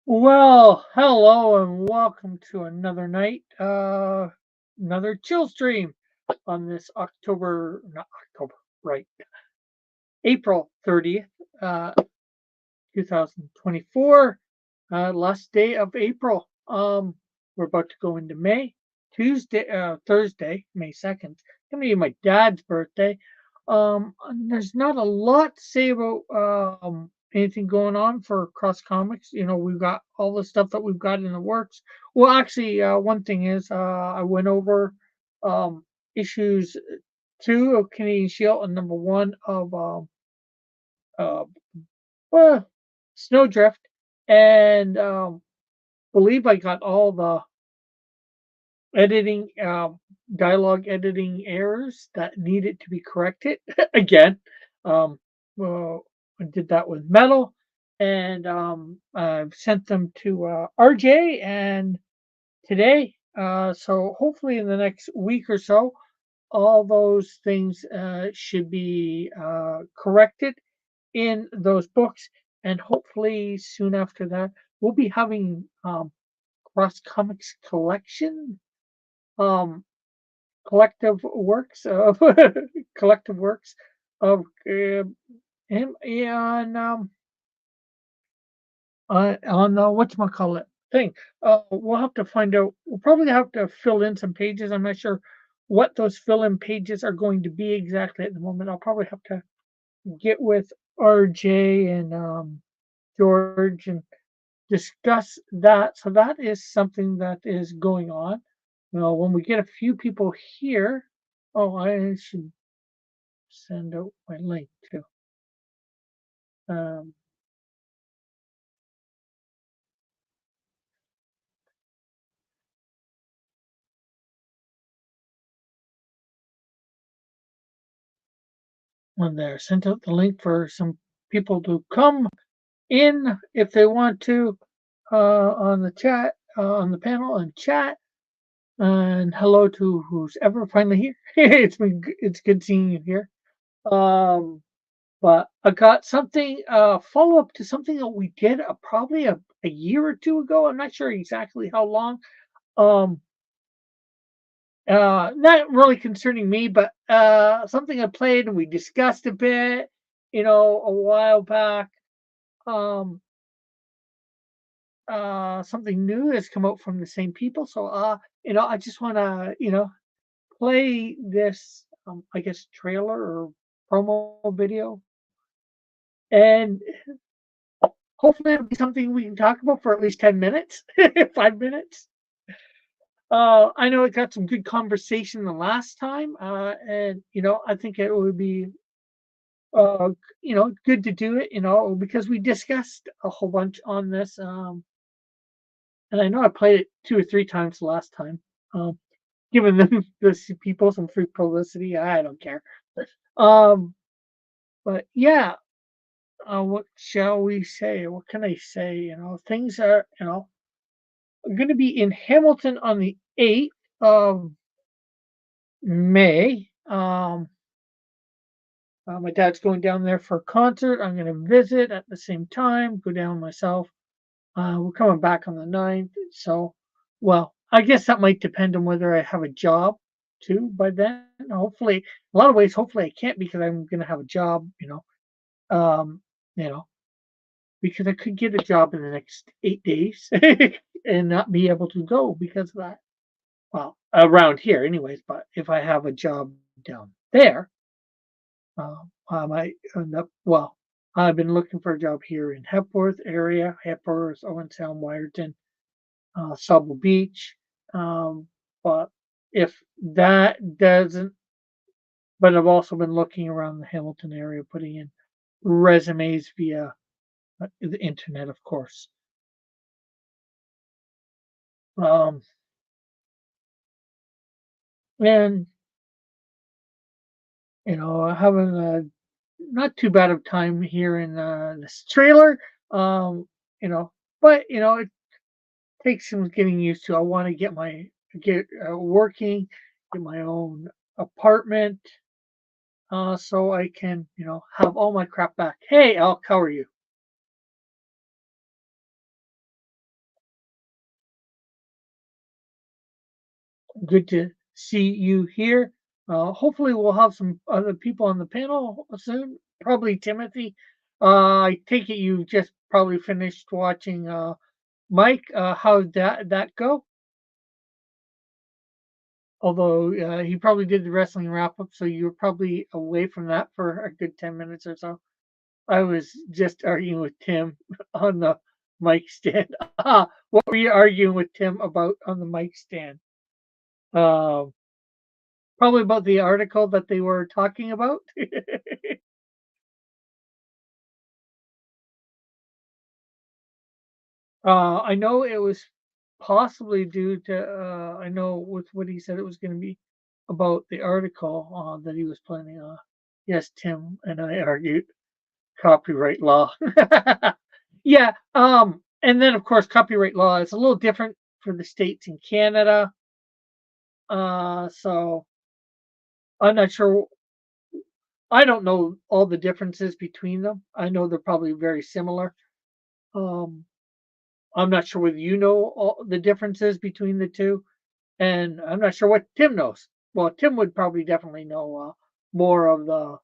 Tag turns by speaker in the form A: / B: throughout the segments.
A: Well, hello and welcome to another night, another chill stream on this not October, right, April 30th, uh, 2024, last day of April. We're about to go into May, Thursday, May 2nd. Gonna be my dad's birthday. And there's not a lot to say about anything going on for Cross Comics. We've got all the stuff that we've got in the works. Well, actually, one thing is, I went over um, issues two of Canadian Shield and number one of uh, well, Snowdrift, and believe I got all the editing, dialogue editing errors that needed to be corrected again. Um, well, I did that with Metal, and I've sent them to RJ and today. So hopefully in the next week or so, all those things should be corrected in those books, and hopefully soon after that, we'll be having Cross Comics collection, um, collective works of collective works of him on the whatchamacallit thing. We'll have to find out. We'll probably have to fill in some pages. I'm not sure what those fill in pages are going to be exactly at the moment. I'll probably have to get with RJ and George and discuss that. So that is something that is going on. When we get a few people here, oh, I should send out my link too. Um, when there, sent out the link for some people to come in if they want to on the chat, on the panel and chat. And hello to who's ever finally here. It's good seeing you here. Um, but I got something follow up to something that we did probably a year or two ago. I'm not sure exactly how long. Um, not really concerning me, but something I played and we discussed a bit, a while back. Um, Something new has come out from the same people, so I just want to, play this, I guess, trailer or promo video, and hopefully it'll be something we can talk about for at least 10 minutes, 5 minutes. I know it got some good conversation the last time, and I think it would be uh, good to do it, because we discussed a whole bunch on this. And I know I played it two or three times last time, um, giving them the people some free publicity. I don't care. Um, but yeah, what shall we say? What can I say? Things are, going to be in Hamilton on the 8th of May. My dad's going down there for a concert. I'm going to visit at the same time, go down myself. We're coming back on the 9th. So, well, I guess that might depend on whether I have a job too by then. Hopefully, a lot of ways, hopefully I can't because I'm going to have a job, um, you know, because I could get a job in the next 8 days and not be able to go because of that. Well, around here, anyways, but if I have a job down there, I might end up, well, I've been looking for a job here in Hepworth area, Hepworth, Owen Sound, Wyerton, Sauble Beach. Um, but if that doesn't, but I've also been looking around the Hamilton area, putting in resumes via the internet, of course. Um, and having a not too bad of time here in this trailer. Um, you know, but it takes some getting used to. I want to get working, get my own apartment, so I can, have all my crap back. Hey, I'll cover you. Good to see you here. Hopefully, we'll have some other people on the panel soon. Probably Timothy. I take it you just probably finished watching Mike. How did that go? Although he probably did the wrestling wrap up, so you were probably away from that for a good 10 minutes or so. I was just arguing with Tim on the mic stand. What were you arguing with Tim about on the mic stand? Um, Probably about the article that they were talking about. I know it was possibly due to, I know with what he said it was going to be about the article that he was planning on. Yes, Tim and I argued copyright law. Yeah, and then of course copyright law is a little different for the states in Canada. So I'm not sure. I don't know all the differences between them. I know they're probably very similar. Um, I'm not sure whether you know all the differences between the two, and I'm not sure what Tim knows. Well, Tim would probably definitely know more of the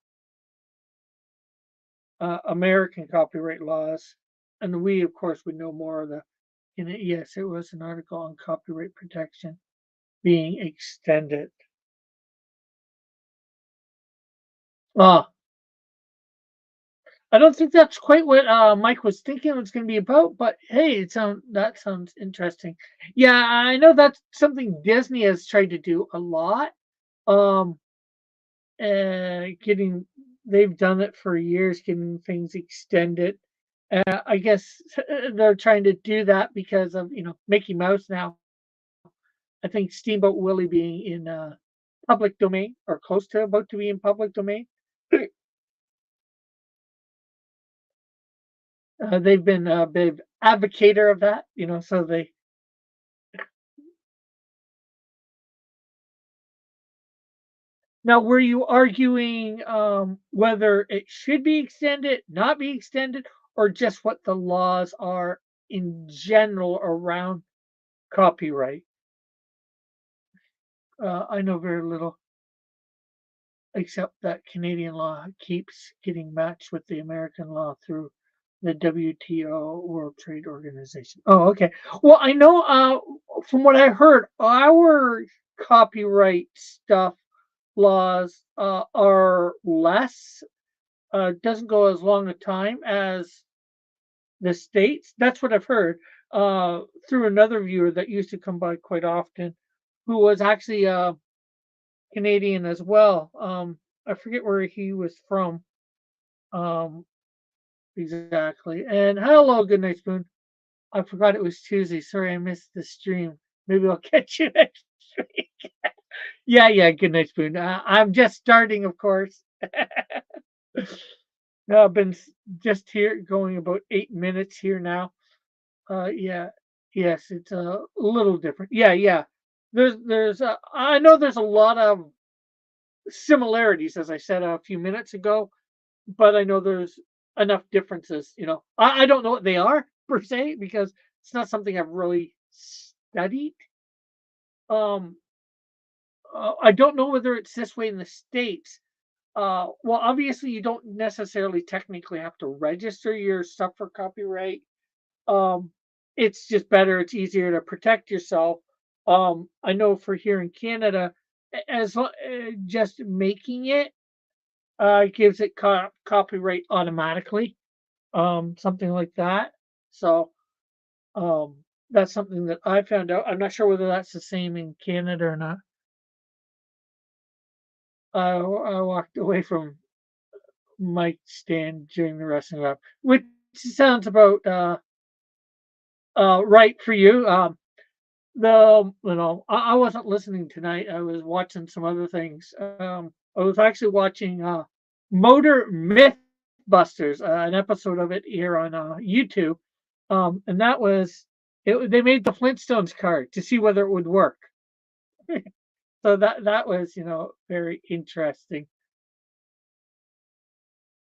A: American copyright laws, and we, of course, would know more of the. In it, yes, it was an article on copyright protection being extended. Uh, I don't think that's quite what Mike was thinking it was going to be about, but hey, that sounds interesting. Yeah, I know that's something Disney has tried to do a lot. Um, getting they've done it for years, getting things extended. I guess they're trying to do that because of Mickey Mouse now. I think Steamboat Willie being in public domain or close to about to be in public domain. They've been a big advocator of that, so they. Now, were you arguing whether it should be extended, not be extended, or just what the laws are in general around copyright? I know very little, except that Canadian law keeps getting matched with the American law through the WTO, World Trade Organization. Oh, okay. Well, I know from what I heard, our copyright stuff laws are less, doesn't go as long a time as the states. That's what I've heard through another viewer that used to come by quite often, who was actually Canadian as well. I forget where he was from um, exactly. And hello, Good Night Spoon. I forgot it was Tuesday. Sorry, I missed the stream. Maybe I'll catch you next week. Yeah, yeah. Good Night Spoon. I'm just starting, of course. No, I've been just here going about 8 minutes here now. Yeah, yes, it's a little different. Yeah, yeah. I know there's a lot of similarities, as I said a few minutes ago, but I know there's enough differences. I don't know what they are per se because it's not something I've really studied. Um, I don't know whether it's this way in the states. Well, obviously, you don't necessarily technically have to register your stuff for copyright. Um, it's just better. It's easier to protect yourself. I know for here in Canada, just making it gives it copyright automatically, something like that. So um, that's something that I found out. I'm not sure whether that's the same in Canada or not. I walked away from my stand during the wrestling rep, which sounds about right for you. I wasn't listening tonight. I was watching some other things. I was actually watching Motor Mythbusters, an episode of it here on YouTube, and that was it. They made the Flintstones card to see whether it would work. So that was very interesting.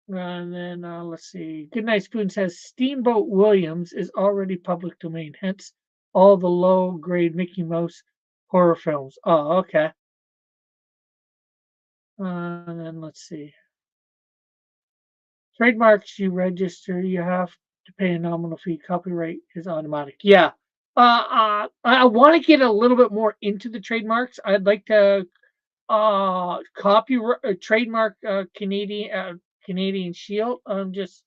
A: And then let's see. Goodnight Spoon says Steamboat Williams is already public domain, hence all the low grade Mickey Mouse Horror films. Oh, okay. And then let's see. Trademarks you register, you have to pay a nominal fee. Copyright is automatic. Yeah. I want to get a little bit more into the trademarks. I'd like to trademark Canadian Shield. Just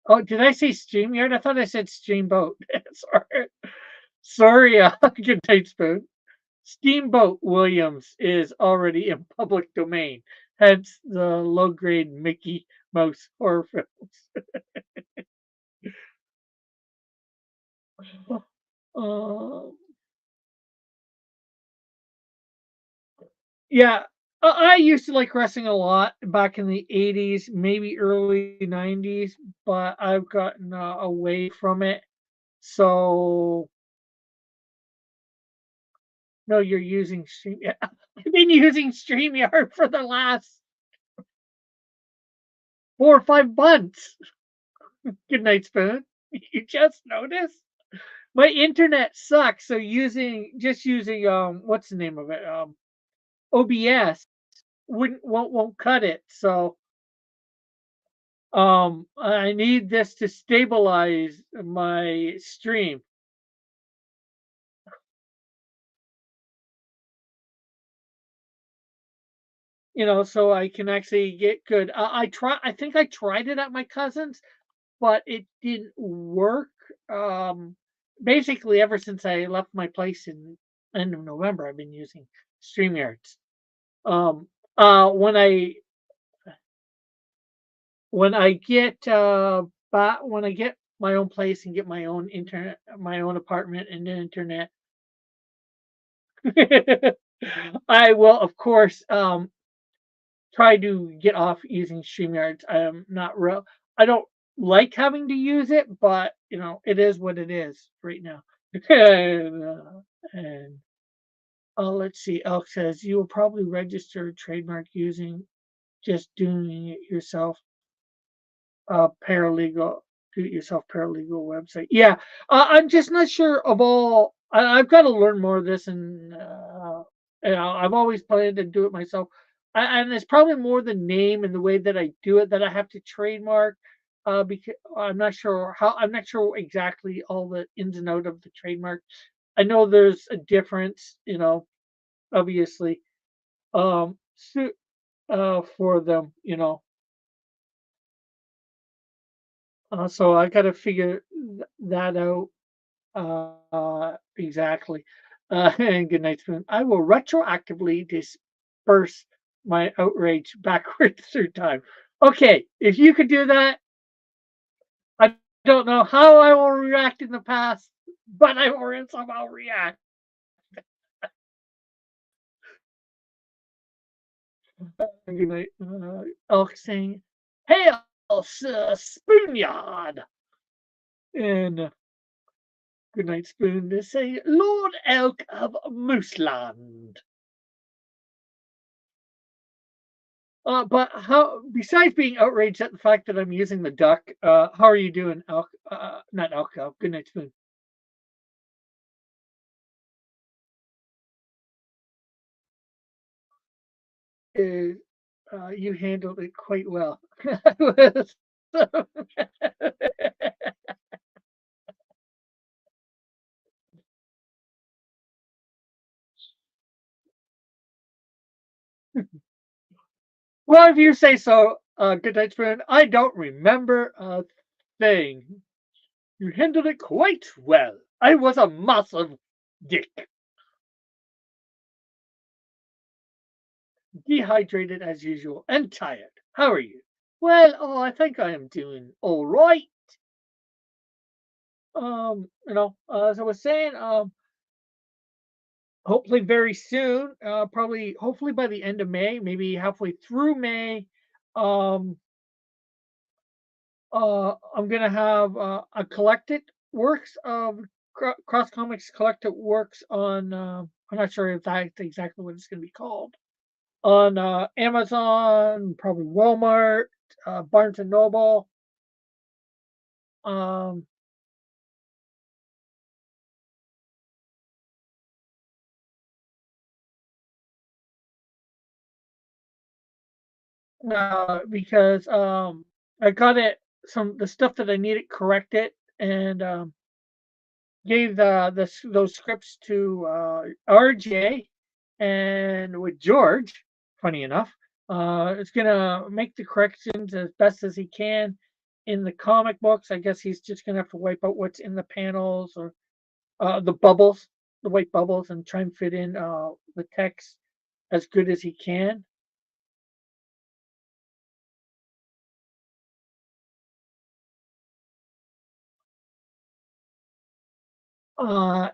A: oh, did I say StreamYard? I thought I said Steamboat. Sorry, sorry. Good night, Spoon. Steamboat Williams is already in public domain, hence the low grade Mickey Mouse horror films. Uh, yeah, I used to like wrestling a lot back in the 80s, maybe early 90s, but I've gotten away from it. So, no, you're using Stream. Yeah, I've been using StreamYard for the last 4 or 5 months. Good night, Spoon. You just noticed? My internet sucks, so using what's the name of it? OBS won't cut it. So I need this to stabilize my stream, so I can actually get good. I think I tried it at my cousin's, but it didn't work. Um Basically ever since I left my place in end of November, I've been using StreamYards. Um when I get my own place and get my own internet, my own apartment and internet, I will of course try to get off using StreamYards. I'm not real. I don't like having to use it, but it is what it is right now. And let's see. Elk says you will probably register a trademark using just doing it yourself. Paralegal, do it yourself paralegal website. Yeah, I'm just not sure of all. I've got to learn more of this, and I've always planned to do it myself. And it's probably more the name and the way that I do it that I have to trademark. Because I'm not sure exactly all the ins and out of the trademark. I know there's a difference, obviously, for them, so I got to figure that out. Exactly. And good night, Spoon. I will retroactively disperse my outrage backwards through time. Okay, if you could do that, I don't know how I will react in the past, but I will somehow react. Good night. Elk saying, "Hail, Spoonyard!" And good night, Spoon. To say, "Lord Elk of Mooseland." But how, besides being outraged at the fact that I'm using the duck, how are you doing, Elk? Not Elk, Elk. Good night, Spoon. Uh, you handled it quite well. Well, if you say so, good night, Spoon. I don't remember a thing. You handled it quite well. I was a massive dick. Dehydrated as usual and tired. How are you? Well, I think I am doing all right. As I was saying, hopefully very soon, probably hopefully by the end of May, maybe halfway through May, um, I'm gonna have a collected works of Cross Comics collected works on. I'm not sure if that's exactly what it's gonna be called on Amazon, probably Walmart, Barnes and Noble. Um, because I got it some the stuff that I needed corrected and gave those scripts to RJ and with George. Funny enough, is gonna make the corrections as best as he can in the comic books. I guess he's just gonna have to wipe out what's in the panels or the bubbles, the white bubbles, and try and fit in the text as good as he can.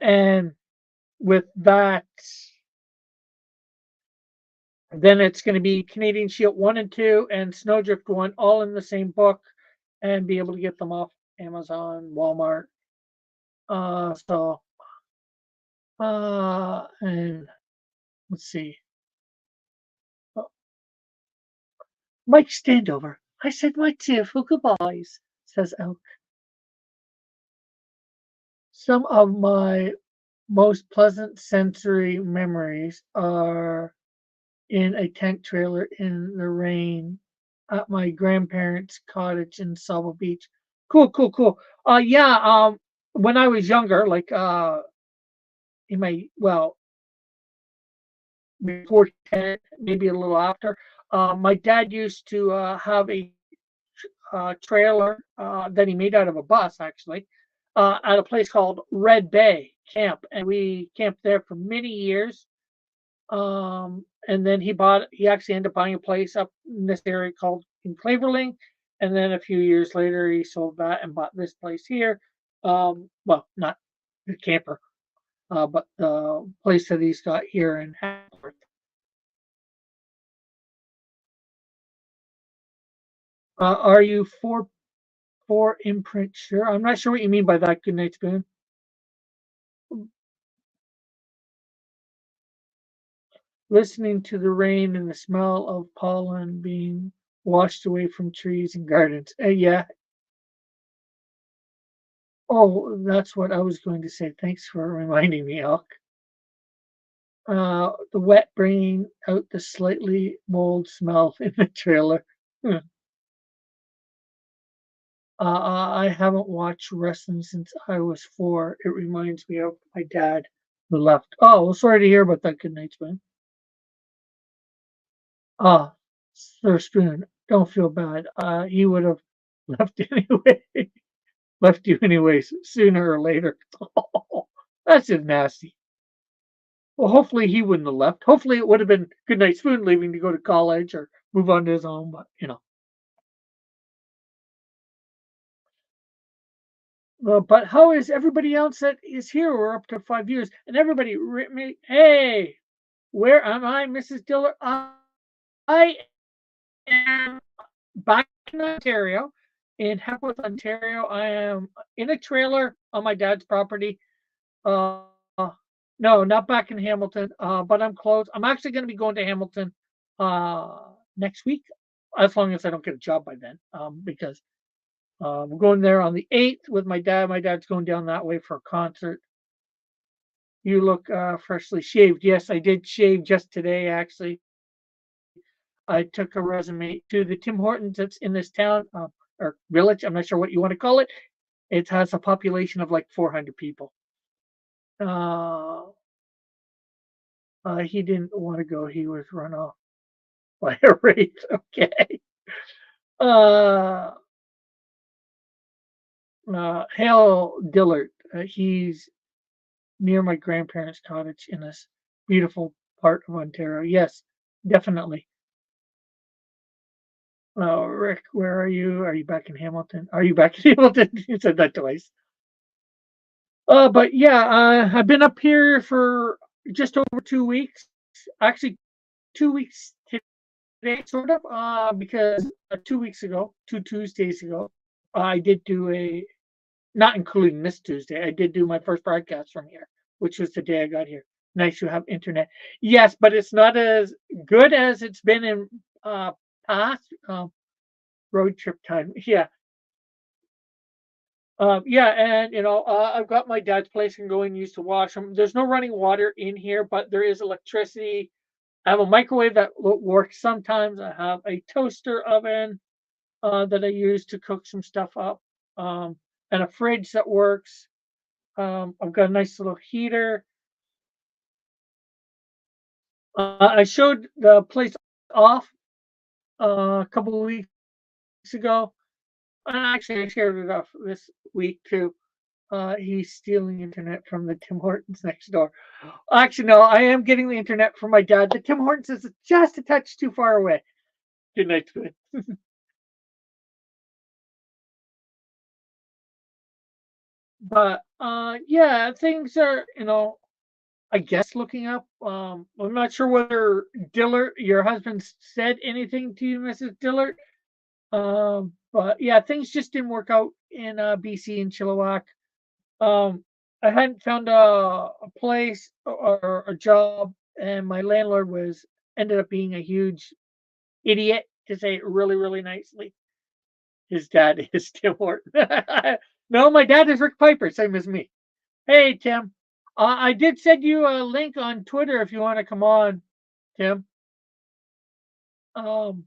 A: And with that, then it's going to be Canadian Shield 1 and 2 and Snowdrift 1 all in the same book and be able to get them off Amazon, Walmart. So, and let's see. Oh, Mike Standover. I said my tearful goodbyes, says Elk. Some of my most pleasant sensory memories are in a tent trailer in the rain at my grandparents' cottage in Sabo Beach. Cool, cool, cool. Yeah. When I was younger, like in my before 10, maybe a little after, my dad used to have a trailer that he made out of a bus, actually, at a place called Red Bay Camp, and we camped there for many years. And then he actually ended up buying a place up in this area called in Cleverling. And then a few years later, he sold that and bought this place here. Well, not the camper, but the place that he's got here in Haworth. Are you for imprint? Sure. I'm not sure what you mean by that. Good night, Spoon. Listening to the rain and the smell of pollen being washed away from trees and gardens. Yeah. Oh, that's what I was going to say. Thanks for reminding me, Elk. The wet bringing out the slightly mold smell in the trailer. Hmm. I haven't watched wrestling since I was 4. It reminds me of my dad who left. Oh, well, sorry to hear about that. Good night, Spoon. Ah, Sir Spoon, don't feel bad. He would have left anyway. Left you anyways, sooner or later. Oh, that's just nasty. Well, hopefully he wouldn't have left. Hopefully it would have been Goodnight Spoon leaving to go to college or move on to his own. But but how is everybody else that is here? We're up to 5 years, and everybody, hey, where am I, Mrs. Diller? I am back in Ontario, in Hepworth, Ontario. I am in a trailer on my dad's property. Uh, no, not back in Hamilton, but I'm close. I'm actually going to be going to Hamilton next week, as long as I don't get a job by then, because we're going there on the 8th with my dad. My dad's going down that way for a concert. You look freshly shaved. Yes, I did shave just today, actually. I took a resume to the Tim Hortons that's in this town or village. I'm not sure what you want to call it. It has a population of like 400 people. Uh, he didn't want to go. He was run off by a race. Okay. Uh, Hale Dillard. He's near my grandparents' cottage in this beautiful part of Ontario. Yes, definitely. Rick, where are you? Are you back in Hamilton? Are you back in Hamilton? You said that twice. But yeah, I've been up here for just over 2 weeks. Actually, 2 weeks today, sort of. Because 2 weeks ago, 2 Tuesdays ago, I did do not including this Tuesday, I did do my first broadcast from here, which was the day I got here. Nice to have internet. Yes, but it's not as good as it's been in past road trip time. Yeah. Yeah, and I've got my dad's place and going use to wash them. There's no running water in here, but there is electricity I have a microwave that works sometimes. I have a toaster oven that I use to cook some stuff up, and a fridge that works. I've got a nice little heater. I showed the place off a couple of weeks ago. Actually, I shared it off this week too. He's stealing internet from the Tim Hortons next door. Actually, no, I am getting the internet from my dad. The Tim Hortons is just a touch too far away. Good night, good. But yeah, things are, I guess looking up. I'm not sure whether Dillard, your husband, said anything to you, Mrs. Dillard. But yeah, things just didn't work out in BC and Chilliwack. I hadn't found a place or a job, and my landlord was ended up being a huge idiot, to say it really, really nicely. His dad is Tim Horton. No, my dad is Rick Piper, same as me. Hey, Tim. I did send you a link on Twitter if you want to come on, Tim. Um,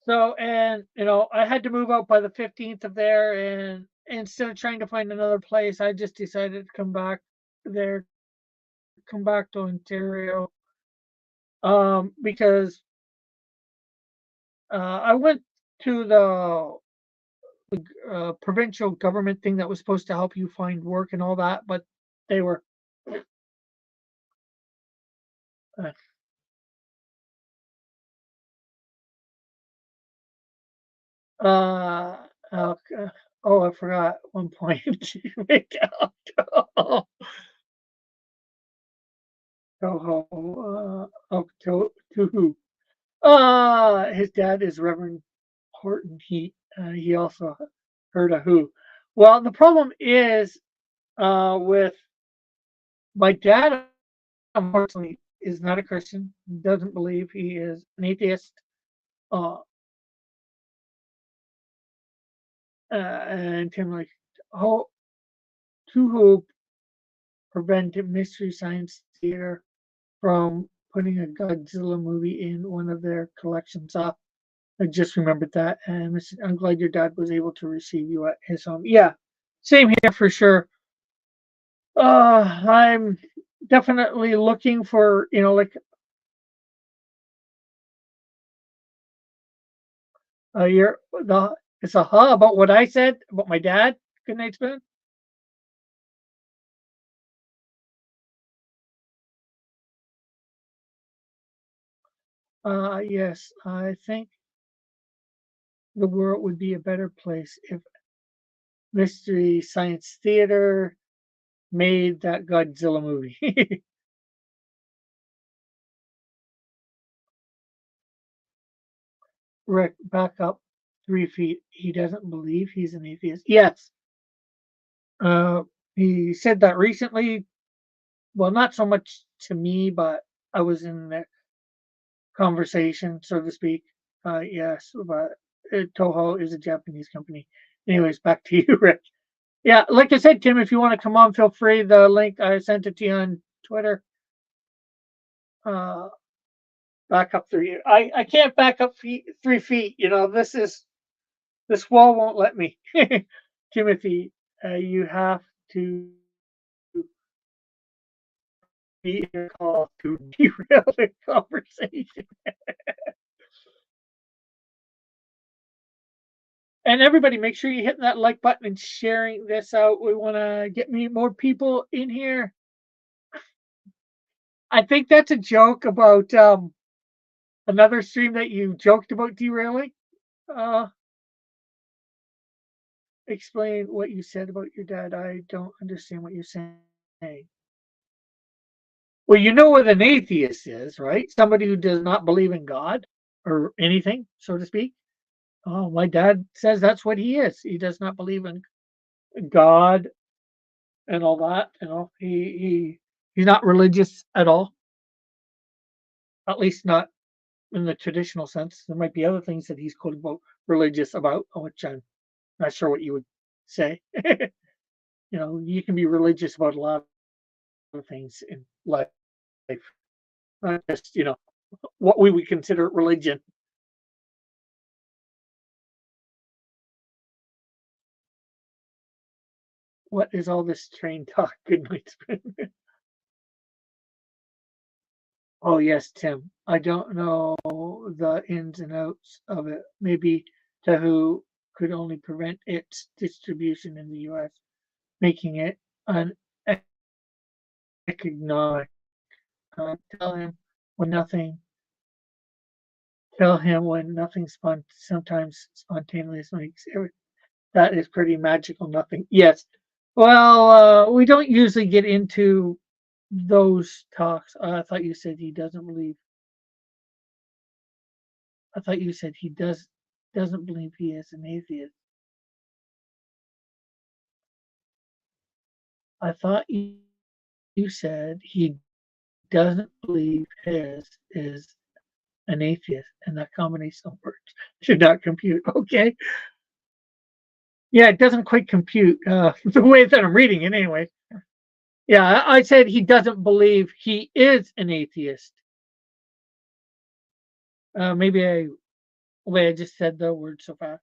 A: so, and I had to move out by the 15th of there, and instead of trying to find another place, I just decided to come back there, come back to Ontario. Because I went to the provincial government thing that was supposed to help you find work and all that, but they were uh, uh, oh, I forgot one point. Oh, to who? His dad is Reverend Horton. He also heard of who. Well, the problem is with my dad. Unfortunately, is not a Christian. Doesn't believe. He is an atheist. Uh, and Tim like, oh, to who prevented Mystery Science Theater from putting a Godzilla movie in one of their collections up. I just remembered that, and I'm glad your dad was able to receive you at his home. Yeah, same here for sure. I'm definitely looking for, like your the it's a about what I said about my dad. Good night, Spoon. Yes, I think the world would be a better place if Mystery Science Theater made that Godzilla movie. Rick, back up 3 feet. He doesn't believe he's an atheist. Yes, uh, he said that recently. Well, not so much to me, but I was in that conversation, so to speak. Yes, but Toho is a Japanese company. Anyways, back to you, Rick. Yeah, like I said, Tim, if you want to come on, feel free. The link I sent it to you on Twitter. Uh, back up 3. I can't back up 3 feet. This wall won't let me. Timothy, you have to be in a call to derail the conversation. And everybody, make sure you hit that like button and sharing this out. We want to get me more people in here. I think that's a joke about another stream that you joked about derailing. Uh, explain what you said about your dad. I don't understand what you're saying. Well, you know what an atheist is, right? Somebody who does not believe in God or anything, so to speak. Oh, my dad says that's what he is. He does not believe in God and all that. He's not religious at all. At least not in the traditional sense. There might be other things that he's quote unquote religious about, which I'm not sure what you would say. You can be religious about a lot things in life, not just, what we would consider religion. What is all this train talk? Good night. Oh, yes, Tim. I don't know the ins and outs of it. Maybe Tahoe could only prevent its distribution in the US, making it uneconomic. Uh, tell him when nothing. Tell him when nothing sometimes spontaneously makes it. That is pretty magical. Nothing. Yes. Well, we don't usually get into those talks. I thought you said he doesn't believe. I thought you said he doesn't believe he is an atheist. I thought you said he doesn't believe his is an atheist, and that combination of words should not compute. Okay. Yeah, it doesn't quite compute the way that I'm reading it anyway. Yeah, I said he doesn't believe he is an atheist. Maybe the way I just said the word so fast.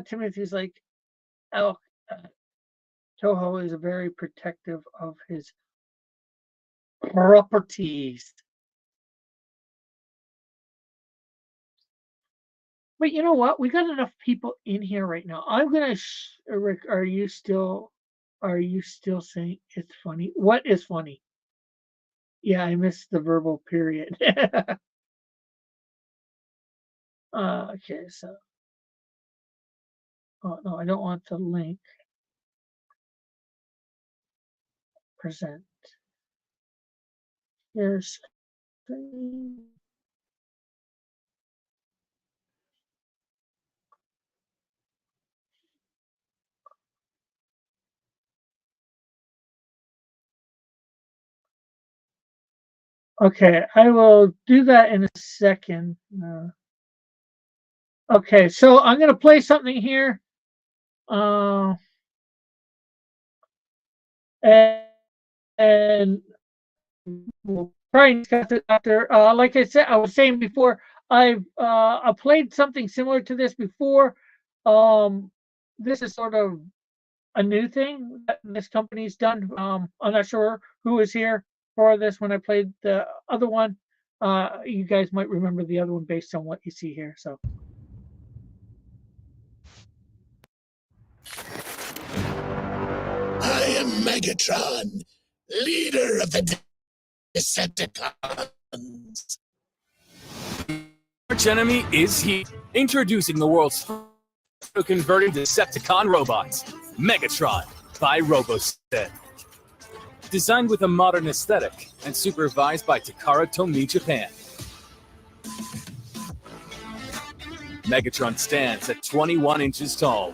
A: Timothy's like, oh, Toho is very protective of his properties. But you know what? We got enough people in here right now. I'm gonna. Rick, are you still saying it's funny? What is funny? Yeah, I missed the verbal period. Okay, so. Oh no, I don't want the link. Present. Here's. Okay, I will do that in a second. Okay, so I'm going to play something here. And we'll probably discuss it after. Like I said, I was saying before, I played something similar to this before. This is sort of a new thing that this company's done. I'm not sure who was here for this when I played the other one. You guys might remember the other one based on what you see here. So.
B: I am Megatron, leader of the Decepticons.
C: Arch enemy is he. Introducing the world's first converting Decepticon robots, Megatron by Robostead. Designed with a modern aesthetic and supervised by Takara Tomy Japan. Megatron stands at 21 inches tall,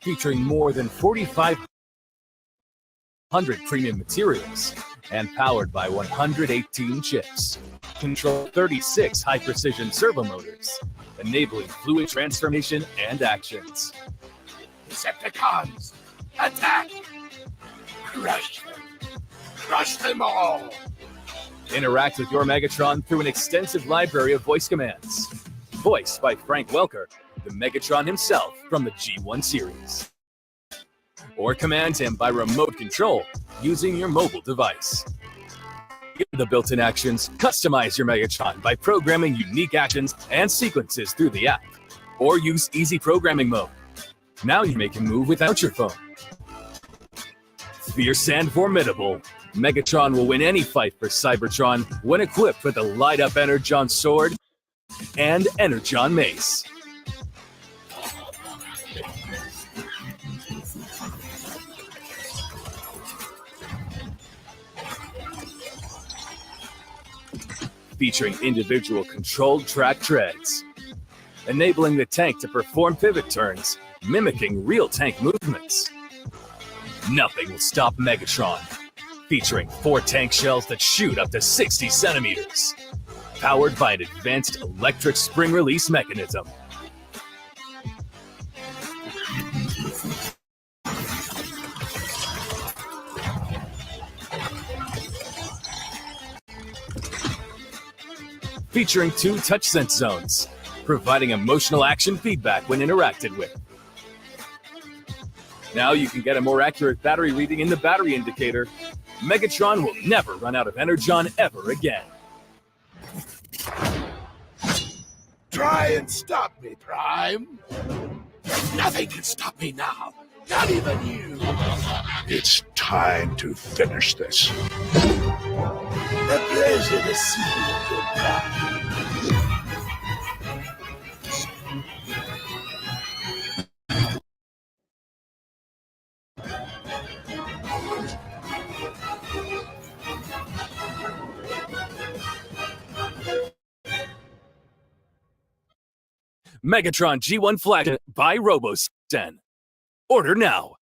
C: featuring more than 4,500 premium materials and powered by 118 chips. Control 36 high-precision servo motors, enabling fluid transformation and actions.
B: Decepticons, attack! Crush them! Crush them all!
C: Interact with your Megatron through an extensive library of voice commands. Voiced by Frank Welker, the Megatron himself from the G1 series. Or command him by remote control using your mobile device. The built-in actions, customize your Megatron by programming unique actions and sequences through the app. Or use easy programming mode. Now you make him move without your phone. Fierce and formidable, Megatron will win any fight for Cybertron when equipped with a light-up Energon sword and Energon mace. Featuring individual controlled track treads, enabling the tank to perform pivot turns, mimicking real tank movements. Nothing will stop Megatron, featuring 4 tank shells that shoot up to 60 centimeters, powered by an advanced electric spring release mechanism. featuring 2 touch sense zones, providing emotional action feedback when interacted with. Now you can get a more accurate battery reading in the battery indicator. Megatron will never run out of Energon ever again.
B: Try and stop me, Prime. Nothing can stop me now. Not even you. It's time to finish this. A pleasure to see you, good Prime.
C: Megatron G1 Flag by RoboSen. Order now.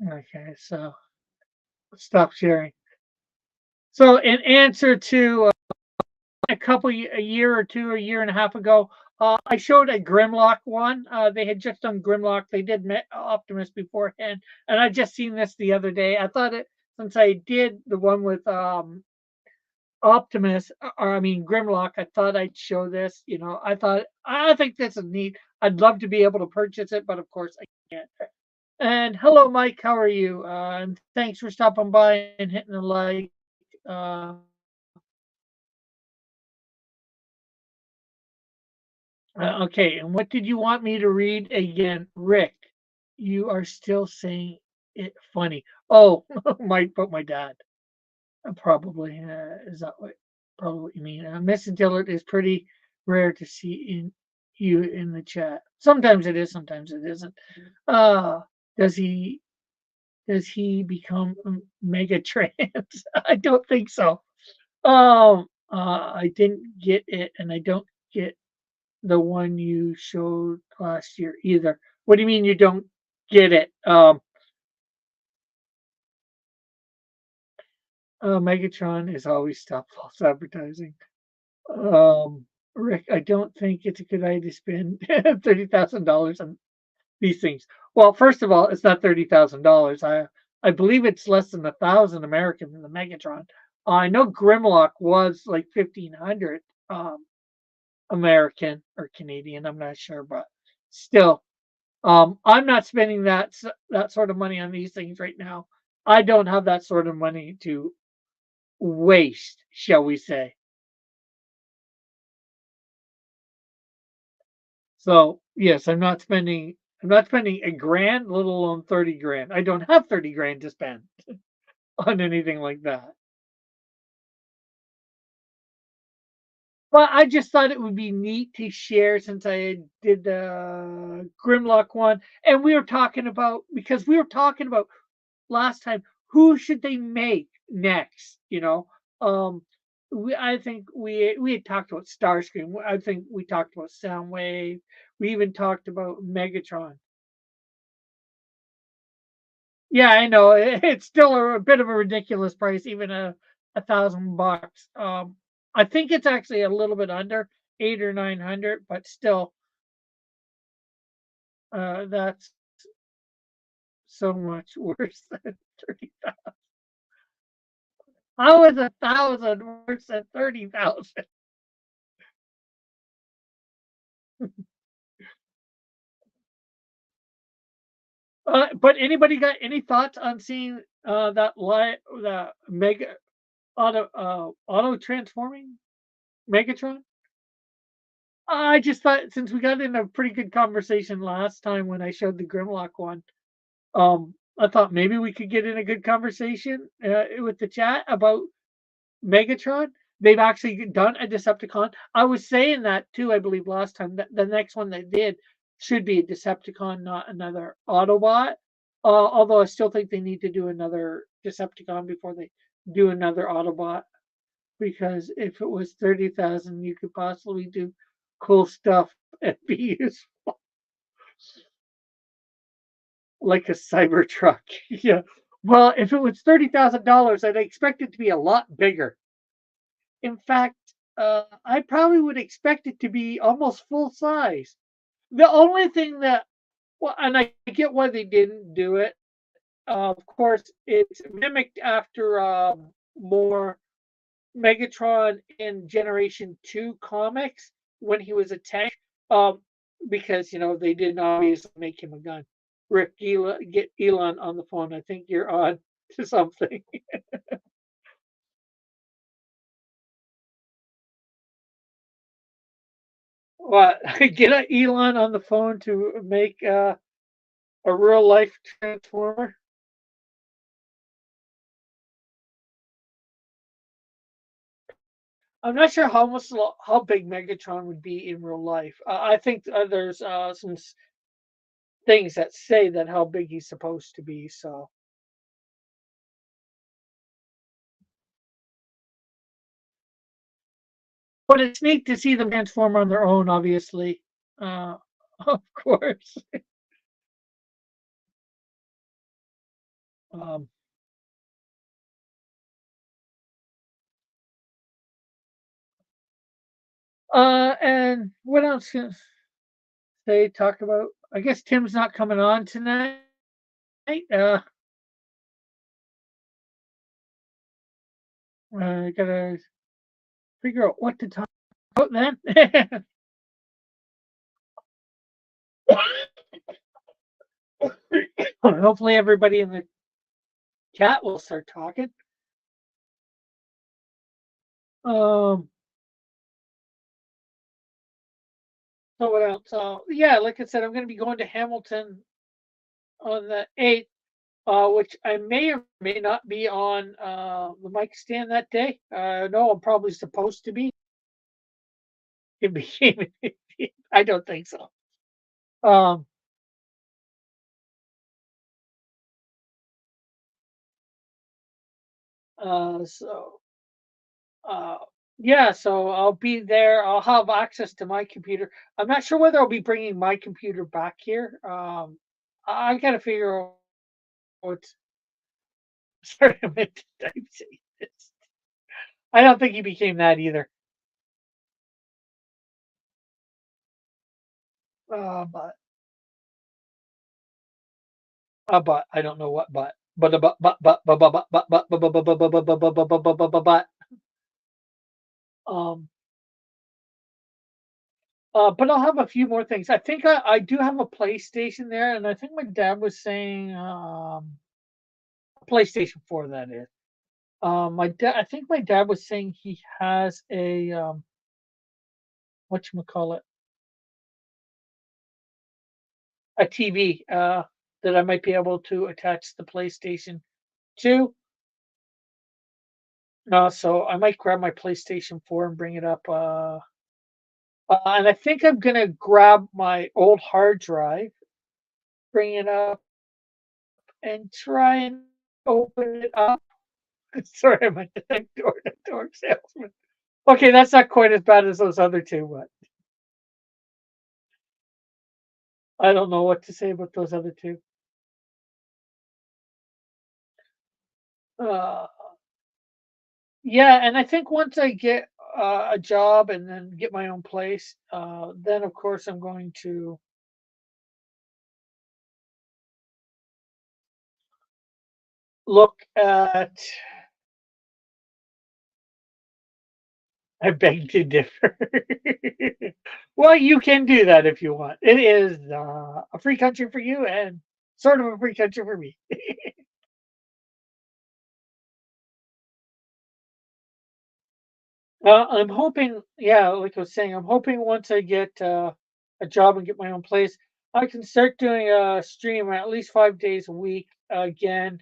A: Okay, so stop sharing. So in answer to a year or two, a year and a half ago, I showed a Grimlock one. They had just done Grimlock. They did Optimus beforehand, and I just seen this the other day. I thought since I did the one with Optimus, or I mean Grimlock, I thought I'd show this. I think this is neat. I'd love to be able to purchase it, but of course I can't. And hello, Mike. How are you? And thanks for stopping by and hitting the like. Okay, and what did you want me to read again? Rick, you are still saying it funny. Oh, my dad. Probably. Is that probably what you mean? Miss Dillard is pretty rare to see you in the chat. Sometimes it is, sometimes it isn't. Does he become Megatrans? I don't think so. I didn't get it, and I don't get the one you showed last year either. What do you mean you don't get it? Megatron is always stop false advertising. Rick, I don't think it's a good idea to spend $30,000 on these things. Well, first of all, it's not $30,000. I believe it's less than 1,000 American in the Megatron. I know Grimlock was like 1,500 American or Canadian. I'm not sure, but still, I'm not spending that sort of money on these things right now. I don't have that sort of money to waste, shall we say. So yes, I'm not spending a grand, let alone 30 grand. I don't have 30 grand to spend on anything like that. But I just thought it would be neat to share since I did the Grimlock one. And we were talking about, because we were talking about last time, who should they make next? I think we had talked about Starscream. I think we talked about Soundwave. We even talked about Megatron. Yeah, I know it's still a bit of a ridiculous price, even $1,000. I think it's actually a little bit under 800 or 900, but still, that's so much worse than 30,000. How is 1,000 worse than 30,000? But anybody got any thoughts on seeing the mega auto transforming Megatron? I just thought since we got in a pretty good conversation last time when I showed the Grimlock one, I thought maybe we could get in a good conversation with the chat about Megatron. They've actually done a Decepticon. I was saying that too, I believe, last time. That the next one they did should be a Decepticon, not another Autobot. Although I still think they need to do another Decepticon before they do another Autobot. Because if it was 30,000, you could possibly do cool stuff and be useful. Like a Cybertruck. Yeah. Well, if it was $30,000, I'd expect it to be a lot bigger. In fact, I probably would expect it to be almost full size. The only thing that, well, and I get why they didn't do it. Of course, it's mimicked after more Megatron in Generation 2 comics when he was a tank, um, because, they didn't obviously make him a gun. Rick, get Elon on the phone. I think you're on to something. What? Get Elon on the phone to make a real life Transformer? I'm not sure how big Megatron would be in real life. I think there's some things that say that how big he's supposed to be. So, but it's neat to see them transform on their own. Obviously, uh, of course. Um, and what else can they talk about? I guess Tim's not coming on tonight. Gotta figure out what to talk about then. Hopefully, everybody in the chat will start talking. Um, so what else? Yeah, like I said, I'm going to be going to Hamilton on the 8th, which I may or may not be on the mic stand that day. No, I'm probably supposed to be. It became, I don't think so. Um, so uh, yeah, so I'll be there. I'll have access to my computer. I'm not sure whether I'll be bringing my computer back here. I got to figure out what's. Sorry, I meant to type say this. I don't think he became that either. But but I don't know what but um but I'll have a few more things. I think I do have a PlayStation there, and I think my dad was saying PlayStation 4 that is. My dad I think my dad was saying he has a whatchamacallit, a TV that I might be able to attach the PlayStation to. So I might grab my PlayStation 4 and bring it up. And I think I'm gonna grab my old hard drive, bring it up, and try and open it up. Sorry, I'm a door salesman. Okay, that's not quite as bad as those other two, but I don't know what to say about those other two. Uh, yeah, and I think once I get a job and then get my own place, then of course I'm going to look at. I beg to differ. Well, you can do that if you want. It is a free country for you and sort of a free country for me. I'm hoping, yeah, like I was saying, I'm hoping once I get a job and get my own place, I can start doing a stream at least 5 days a week again.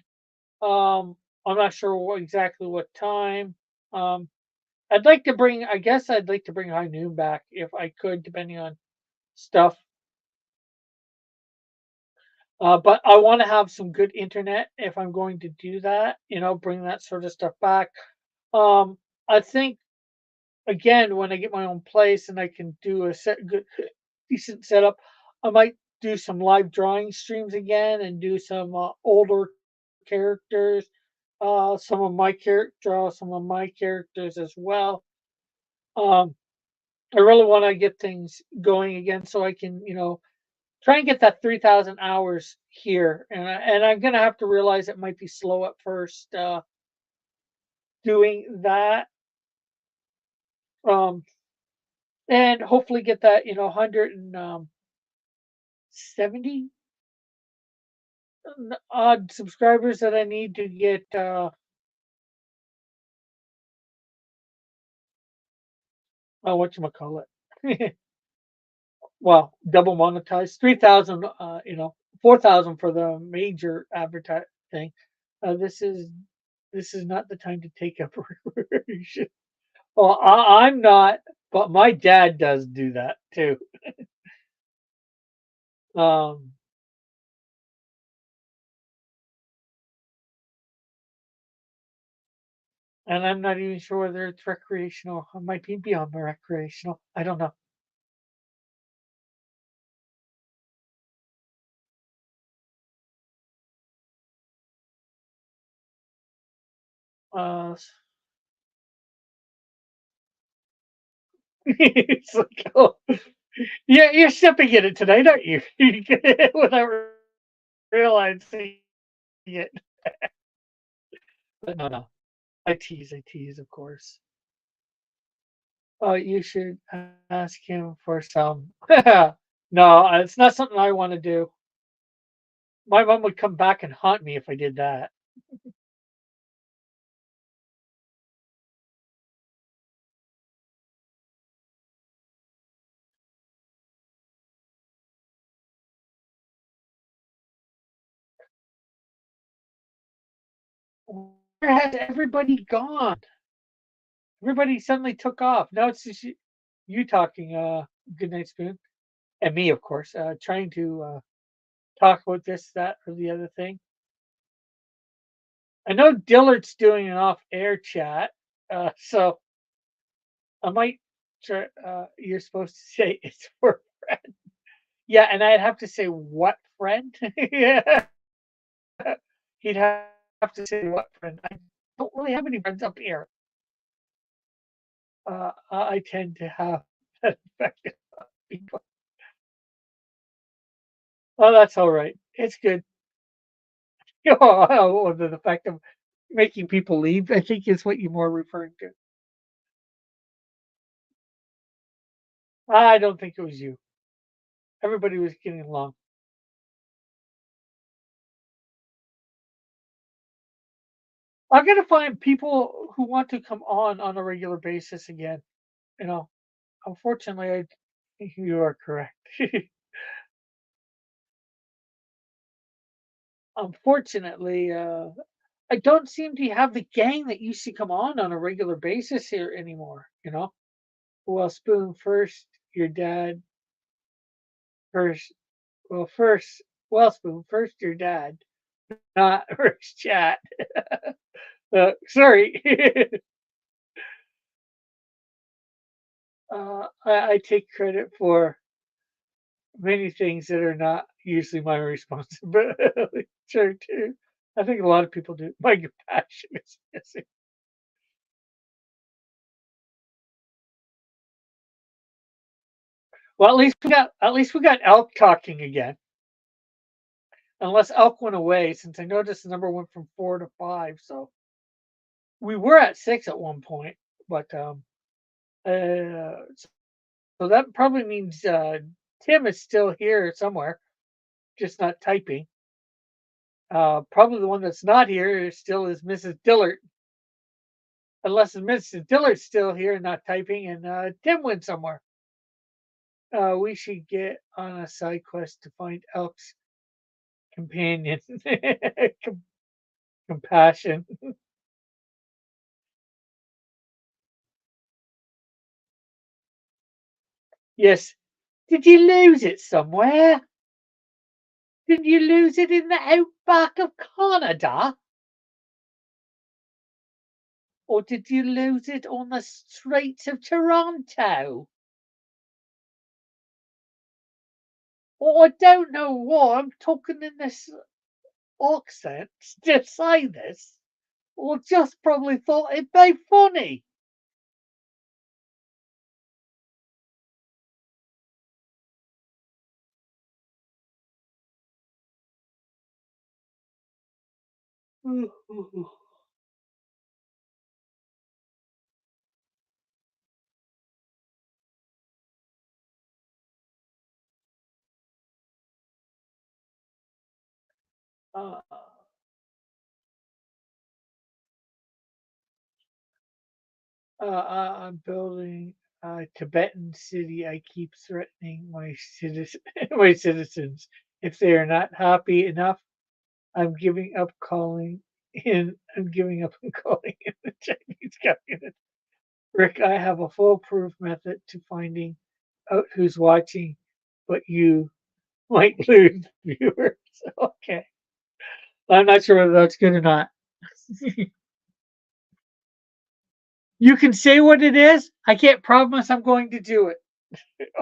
A: I'm not sure exactly what time. Um, I guess I'd like to bring High Noon back if I could, depending on stuff. But I want to have some good internet if I'm going to do that, bring that sort of stuff back. Um, I think again when I get my own place and I can do a good decent setup, I might do some live drawing streams again and do some older characters. Draw some of my characters as well. Um, I really want to get things going again so I can, try and get that 3,000 hours here, and I'm gonna have to realize it might be slow at first doing that. Um, and hopefully get that 170 odd subscribers that I need to get what it. Well, double monetized 3,000 4,000 for the major advertising thing. This is not the time to take up recreation. Well, I'm not, but my dad does do that too. Um, and I'm not even sure whether it's recreational. It might be beyond the recreational. I don't know. Uh, it's like, oh, yeah, you're stepping in it tonight, aren't you? Without realizing it. But no, no. I tease, of course. Oh, you should ask him for some. No, it's not something I want to do. My mom would come back and haunt me if I did that. Where has everybody gone? Everybody suddenly took off. Now it's just you talking, Goodnight Spoon, and me, of course, trying to talk about this, that, or the other thing. I know Dillard's doing an off-air chat, so I might try. You're supposed to say it's for friend. Yeah, and I'd have to say what friend? Yeah, he'd have to say what friend. I don't really have any friends up here. I tend to have that effect on people. Oh, that's all right. It's good. Oh, the fact of making people leave, I think, is what you're more referring to. I don't think it was you. Everybody was getting along. I'm gonna find people who want to come on a regular basis again. You know, unfortunately, I think you are correct. Unfortunately, I don't seem to have the gang that used to come on a regular basis here anymore. Well, Spoon first, your dad first. Well, first, well, Spoon first, your dad, not first chat. Sorry. I take credit for many things that are not usually my responsibility. Sure, too. I think a lot of people do. My compassion is missing. Well, at least we got Elk talking again. Unless Elk went away, since I noticed the number went from 4 to 5. So we were at 6 at one point, but so that probably means Tim is still here somewhere, just not typing. Probably the one that's not here still is Mrs. Dillard, unless Mrs. Dillard's still here and not typing, and Tim went somewhere. We should get on a side quest to find Elk's companion. Compassion. Yes. Did you lose it somewhere? Did you lose it in the outback of Canada? Or did you lose it on the streets of Toronto? Or I don't know why I'm talking in this accent to say this. Or just probably thought it'd be funny. Uh, I'm building a Tibetan city. I keep threatening my my citizens. If they are not happy enough, I'm giving up calling in. I'm giving up on calling in the Chinese communist. Rick, I have a foolproof method to finding out who's watching, but you might lose viewers. Okay. I'm not sure whether that's good or not. You can say what it is. I can't promise I'm going to do it.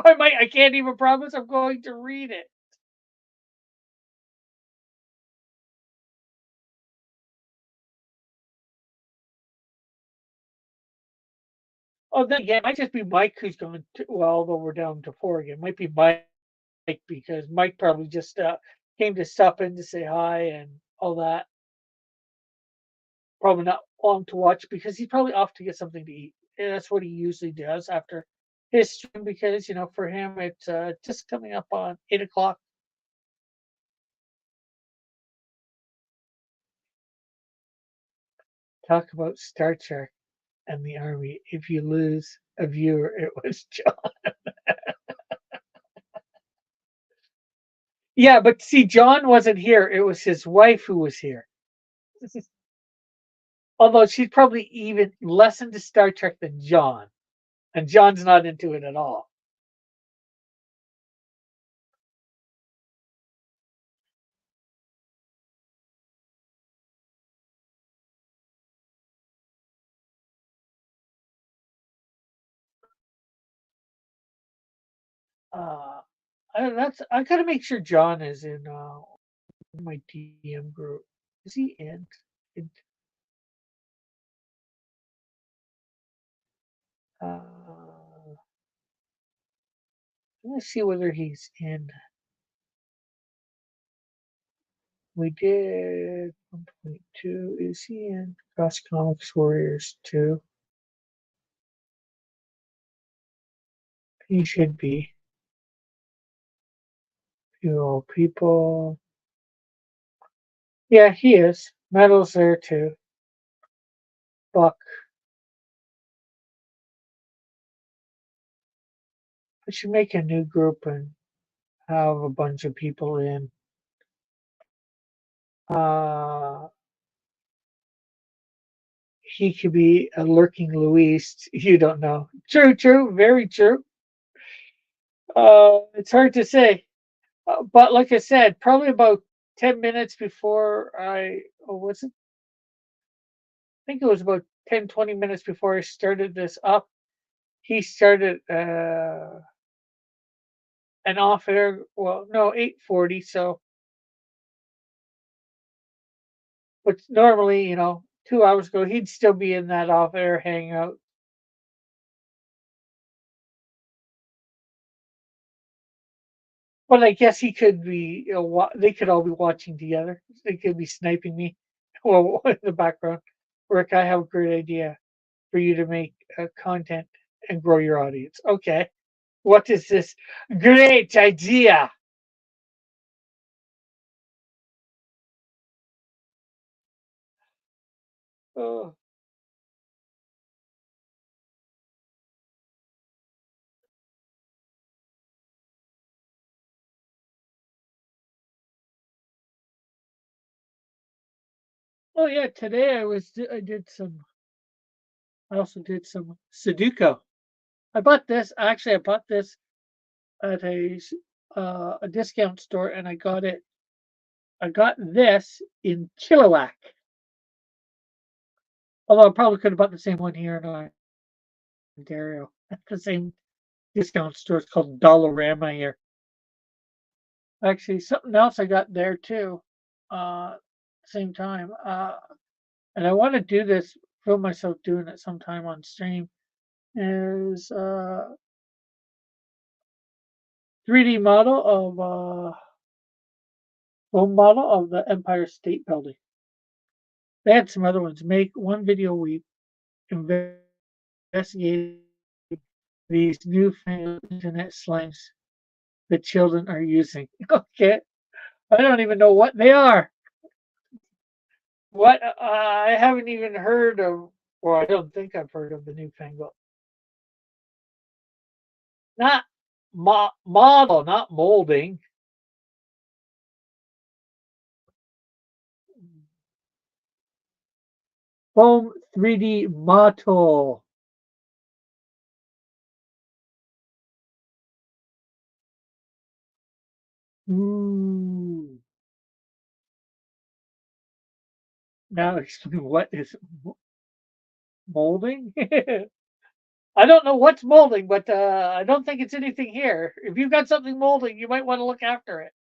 A: I can't even promise I'm going to read it. Oh, then again, it might just be Mike who's going to, well, although we're down to 4 again, it might be Mike because Mike probably just came to stop in to say hi and all that. Probably not long to watch because he's probably off to get something to eat. And that's what he usually does after his stream because, for him, it's just coming up on 8 o'clock. Talk about Star Trek and the Army. If you lose a viewer, it was John. Yeah, but see, John wasn't here. It was his wife who was here. Although she's probably even less into Star Trek than John. And John's not into it at all. Uh, I gotta make sure John is in my DM group. Is he in let me see whether he's in. We did 1.2. Is he in Cross Comics Warriors 2? He should be. Few people. Yeah, he is. Metal's there too. Buck. I should make a new group and have a bunch of people in. He could be a lurking Luis. You don't know. True, very true. It's hard to say. But like I said, probably about 10 minutes before was it? I think it was about 10, 20 minutes before I started this up. He started an off air, well, no, 8:40. So, but normally, 2 hours ago, he'd still be in that off air hangout. But I guess he could be, they could all be watching together. They could be sniping me well, in the background. Rick, I have a great idea for you to make content and grow your audience. Okay. What is this great idea? Oh, oh yeah. Today I also did some Sudoku. I bought this. Actually, I bought this at a discount store, and I got it. I got this in Chilliwack. Although I probably could have bought the same one here in Ontario at the same discount store. It's called Dollarama here. Actually, something else I got there too. Same time. And I want to do this. Film myself doing it sometime on stream. Is 3D model of foam model of the Empire State Building. They had some other ones. Make one video a week. Investigate these new internet slangs that children are using. Okay. I don't even know what they are. What? I haven't even heard of, or I don't think I've heard of the newfangled. Not model, not molding. Foam 3D model. Ooh. Now explain what is molding? I don't know what's molding, but I don't think it's anything here. If you've got something molding, you might want to look after it.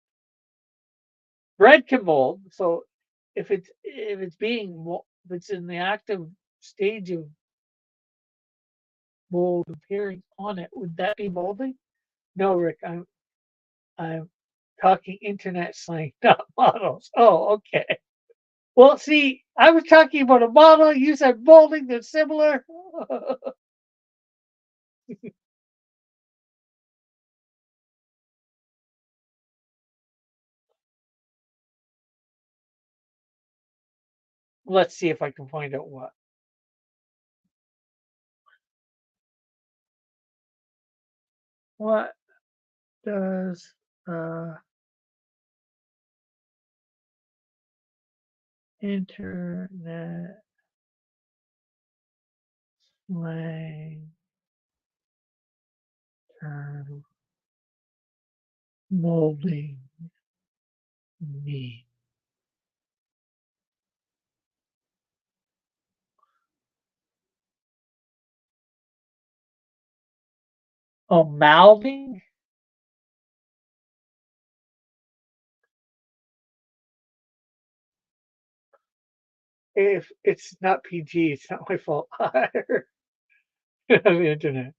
A: Bread can mold, so if it's if it's in the active stage of mold appearing on it, would that be molding? No, Rick, I'm talking internet slang, not models. Oh, okay. Well, see, I was talking about a model. You said molding that's similar. Let's see if I can find out what. What does internet slang term molding mean? Oh, mouthing? If it's not PG, it's not my fault. The internet.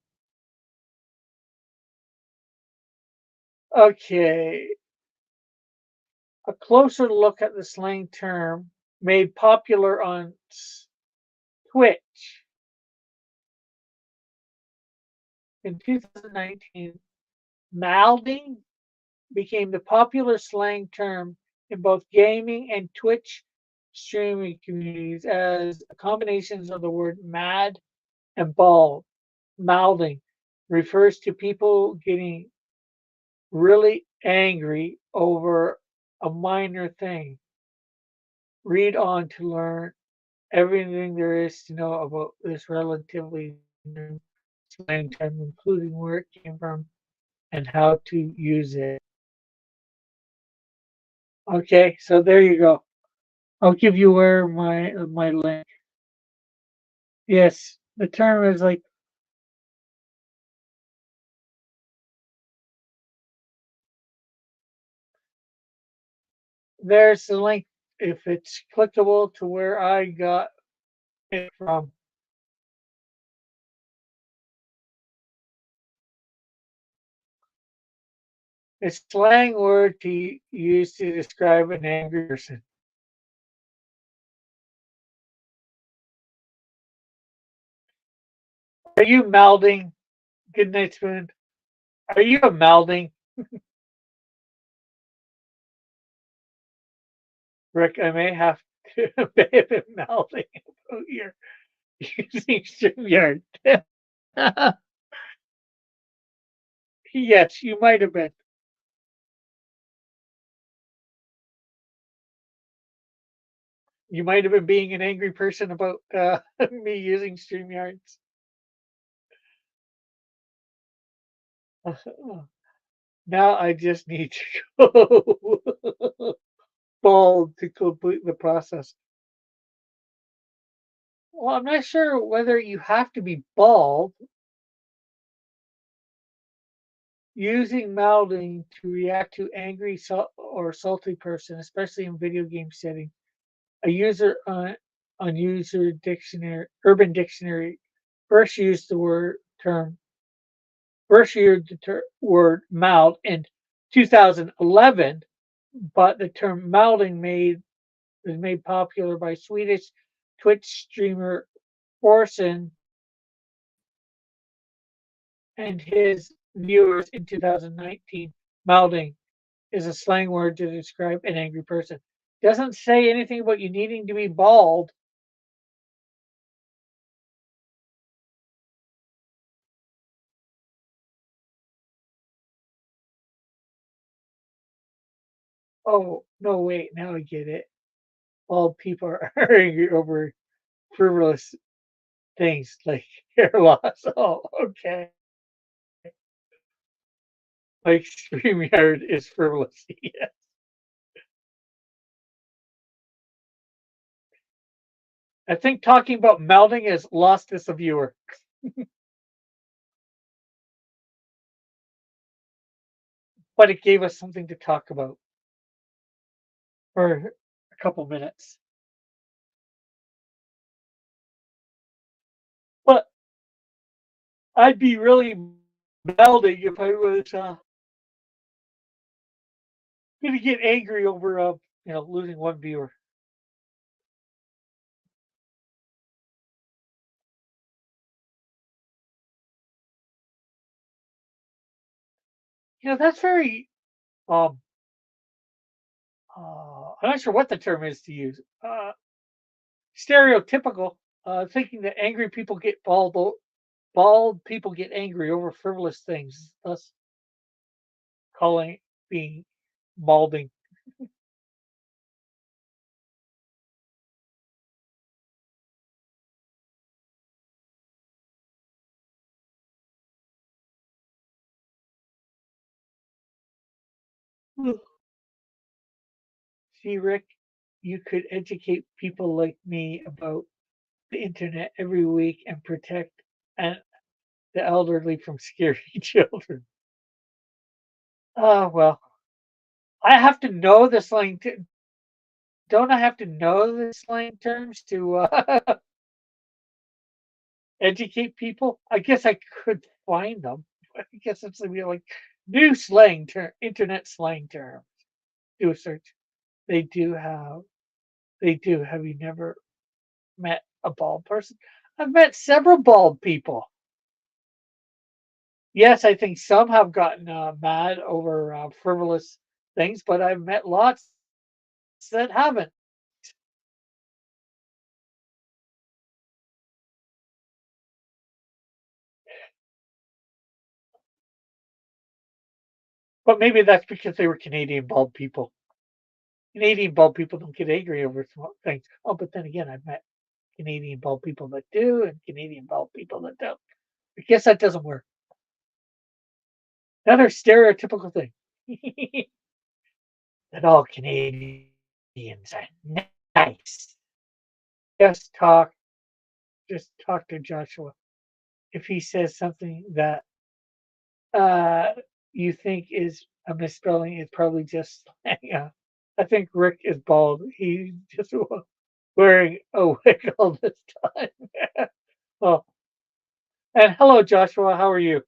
A: Okay. A closer look at the slang term made popular on Twitch in 2019. Mouthing became the popular slang term in both gaming and Twitch streaming communities as combinations of the word mad and bald. Mouthing refers to people getting really angry over a minor thing. Read on to learn everything there is to know about this relatively new slang term, including where it came from and how to use it. Okay, so there you go. I'll give you where my link. Yes, the term is like there's the link if it's clickable to where I got it from. It's slang word to use to describe an angry person. Are you mouthing? Good night, spoon. Are you a mouthing? Rick, I may have to may have been mouthing about your using StreamYard. Yes, you might have been. You might have been being an angry person about me using StreamYards. Now I just need to go bald to complete the process. Well, I'm not sure whether you have to be bald. Using mouthing to react to angry or salty person, especially in video game setting. A user on user dictionary, Urban Dictionary, first used the word mouth in 2011, but the term mouthing was made popular by Swedish Twitch streamer Forsen and his viewers in 2019. Mouthing is a slang word to describe an angry person. Doesn't say anything about you needing to be bald. Oh, no, wait, now I get it. Bald people are angry over frivolous things like hair loss. Oh, okay. Like StreamYard is frivolous. Yeah. I think talking about melding has lost us a viewer, but it gave us something to talk about for a couple minutes. But I'd be really melding if I was going to get angry over, losing one viewer. That's very um I'm not sure what the term is to use. Stereotypical. Thinking that angry people get bald people get angry over frivolous things, thus calling being balding. See, Rick, you could educate people like me about the internet every week and protect and the elderly from scary children. Well, I have to know the slang. Don't I have to know the slang terms to educate people? I guess I could find them. I guess it's gonna be like new slang term, internet slang terms. Do a search. They do have. They do. Have you never met a bald person? I've met several bald people. Yes, I think some have gotten mad over frivolous things, but I've met lots that haven't. But maybe that's because they were Canadian bald people. Canadian bald people don't get angry over small things. Oh, but then again, I've met Canadian bald people that do, and Canadian bald people that don't. I guess that doesn't work. Another stereotypical thing that all Canadians are nice. Just talk, just talk to Joshua. If he says something that uh, you think is a misspelling, it's probably just yeah. I think Rick is bald. He's just wearing a wig all this time. Oh, and hello, Joshua. How are you?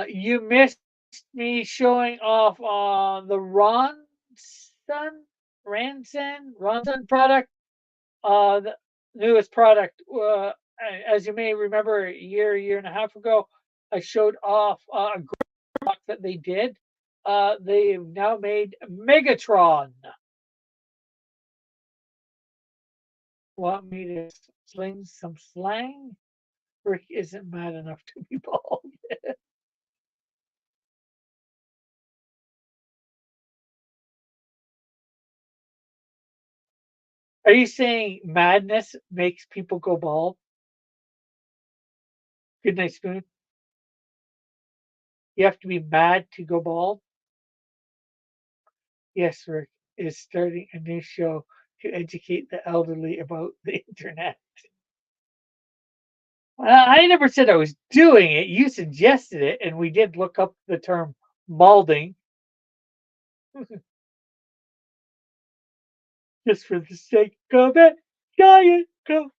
A: You missed me showing off the Ronson product. The newest product. As you may remember, a year and a half ago, I showed off a box that they did. They've now made Megatron. Want me to sling some slang? Rick isn't mad enough to be bald. Are you saying madness makes people go bald? Good night, Spoon. You have to be mad to go bald? Yes, Rick is starting a new show to educate the elderly about the internet. I never said I was doing it. You suggested it, and we did look up the term balding just for the sake of it. Giant Coke.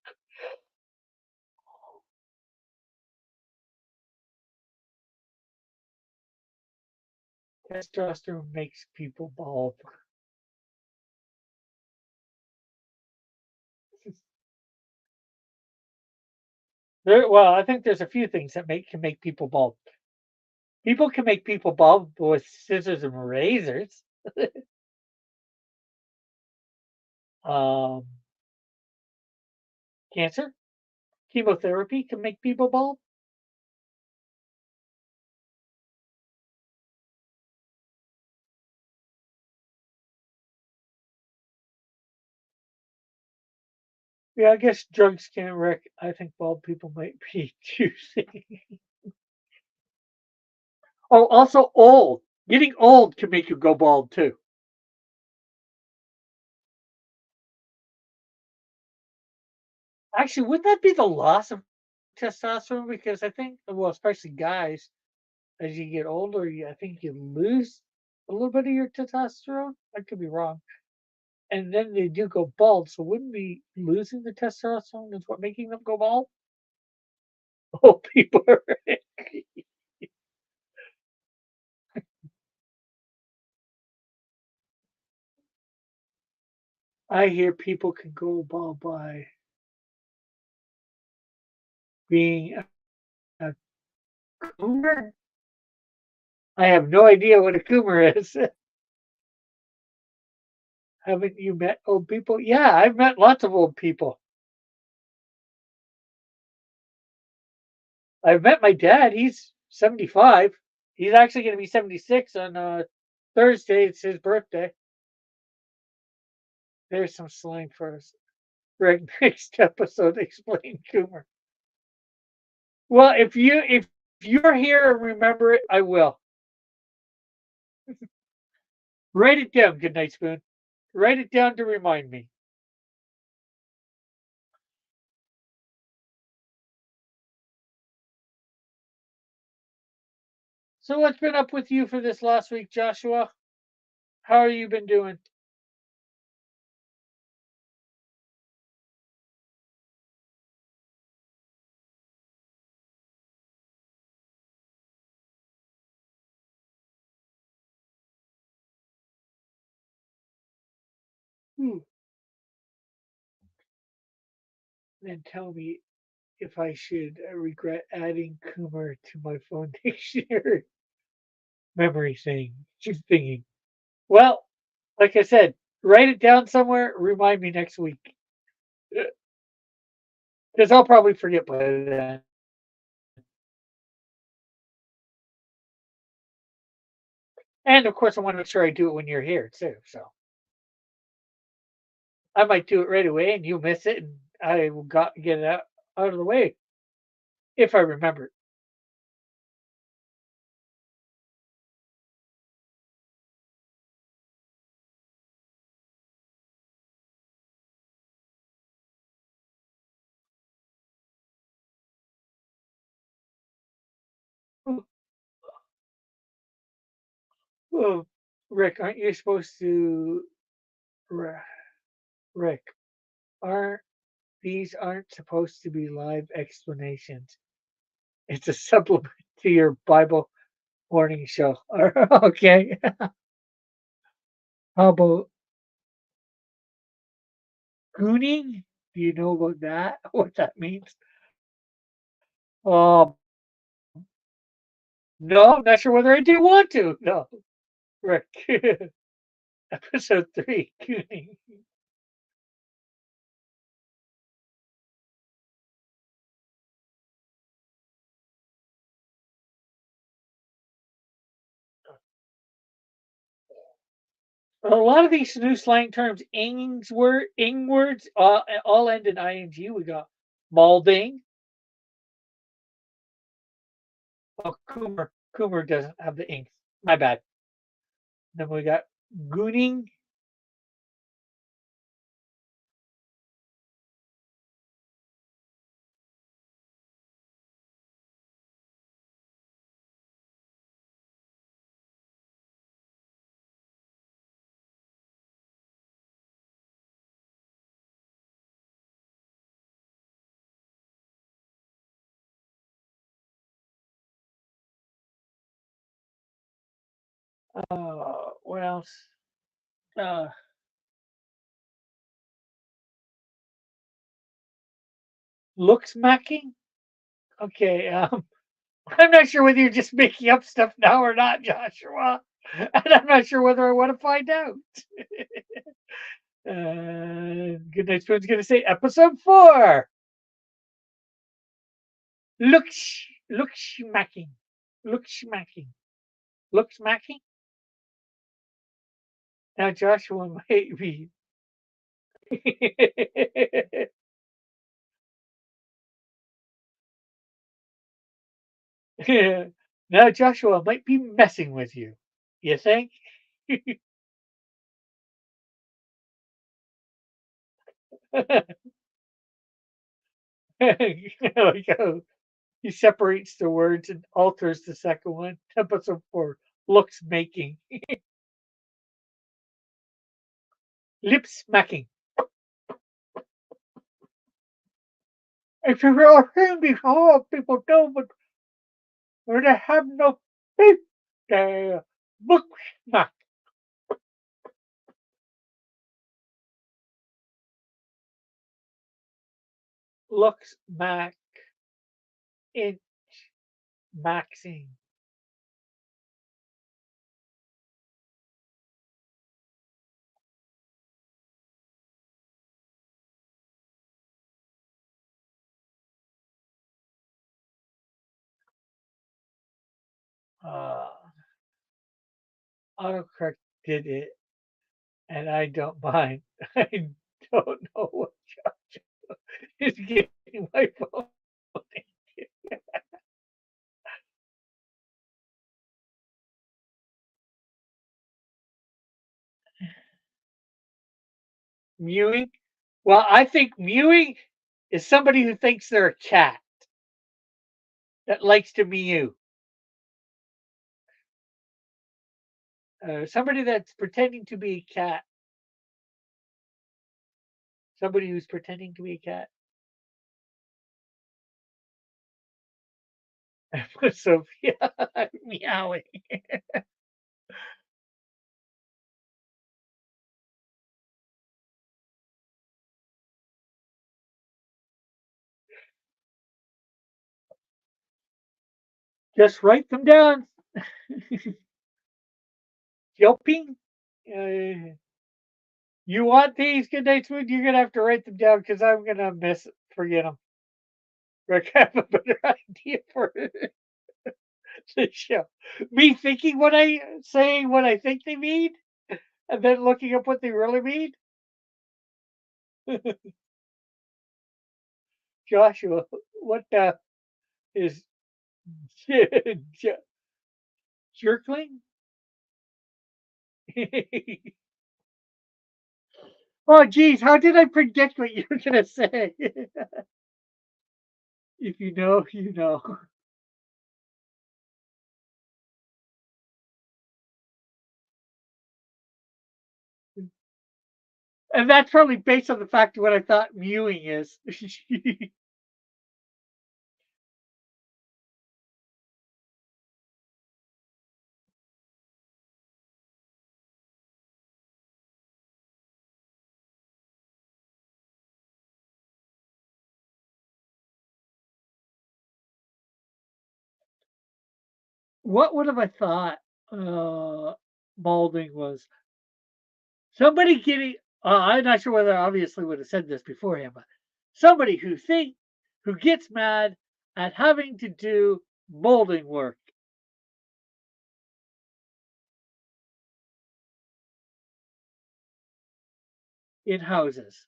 A: Testosterone makes people bald. Well, I think there's a few things that can make people bald. People can make people bald with scissors and razors. Um, Cancer, chemotherapy can make people bald. Yeah, I guess drugs can't wreck. I think bald people might be juicy. Oh, also old. Getting old can make you go bald too. Actually, would that be the loss of testosterone? Because I think, well, especially guys, as you get older, I think you lose a little bit of your testosterone. I could be wrong. And then they do go bald. So wouldn't be losing the testosterone is what making them go bald? Old people are. I hear people can go bald by being a coomer. I have no idea what a coomer is. Haven't you met old people? Yeah, I've met lots of old people. I've met my dad. He's 75. He's actually going to be 76 on Thursday. It's his birthday. There's some slang for us. Greg, next episode, explain Coomer. Well, if you're here and remember it, I will. Write it down, Good Night Spoon. Write it down to remind me. So what's been up with you for this last week, Joshua? How have you been doing? Hmm. Then tell me if I should regret adding Coomer to my phone dictionary. Memory thing. She's thinking. Well, like I said, write it down somewhere. Remind me next week because I'll probably forget by then. And of course, I want to make sure I do it when you're here too. So I might do it right away, and you miss it, and I will get it out of the way if I remember. Oh, oh, Rick, aren't you supposed to? Rick, aren't these aren't supposed to be live explanations? It's a supplement to your Bible morning show. Okay. How about gooning? Do you know about that? What that means? Um, no, I'm not sure whether I do want to. No, Rick. Episode 3, gooning. A lot of these new slang terms, ing words, all end in ing. We got malding. Oh, Coomer doesn't have the ing. My bad. Then we got gooning. What else? Uh, Look smacking. Okay. I'm not sure whether you're just making up stuff now or not, Joshua. And I'm not sure whether I want to find out. Good Night Spoon's going to say episode 4. Look smacking. Look smacking. Look smacking. Now Joshua might be. Now Joshua might be messing with you. You think? There we go. He separates the words and alters the second one. Episode 4. Looks making. Lip smacking. It's a real thing before people do, but when they have no faith, they book smack. Looks mac. Inch maxing. Uh, autocorrect did it, and I don't mind. I don't know what is getting my phone. Mewing? Well, I think mewing is somebody who thinks they're a cat that likes to mew. Somebody that's pretending to be a cat. Somebody who's pretending to be a cat. Sophia meowing. Just write them down. Yelping. Uh, you want these Good Night Spoon? You're gonna have to write them down because I'm gonna forget them. Rick, I have a better idea for the show. Me thinking saying what I think they mean, and then looking up what they really mean. Joshua, what is jerkling? Oh, geez, how did I predict what you were gonna say? If you know, you know. And that's probably based on the fact of what I thought mewing is. What would have I thought balding was? Somebody getting, I'm not sure whether I obviously would have said this beforehand, but somebody who gets mad at having to do molding work in houses.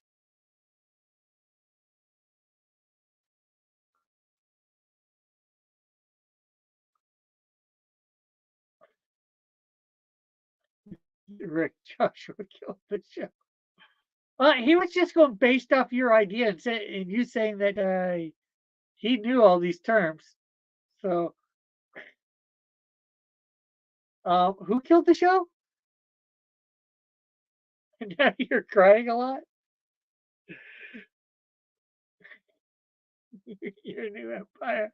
A: Rick Joshua killed the show. He was just going based off your idea and you saying that he knew all these terms. So, who killed the show? And now you're crying a lot. Your new empire.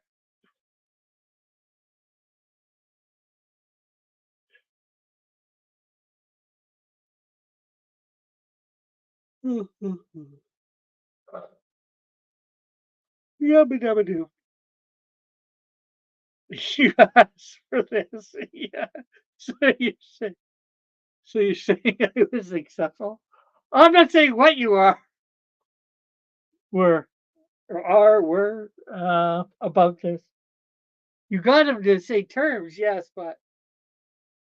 A: Yabba dabba doo. You asked for this. Yeah. So you're saying, so you're saying I was successful? I'm not saying what you are, were, were about this. You got him to say terms, yes, but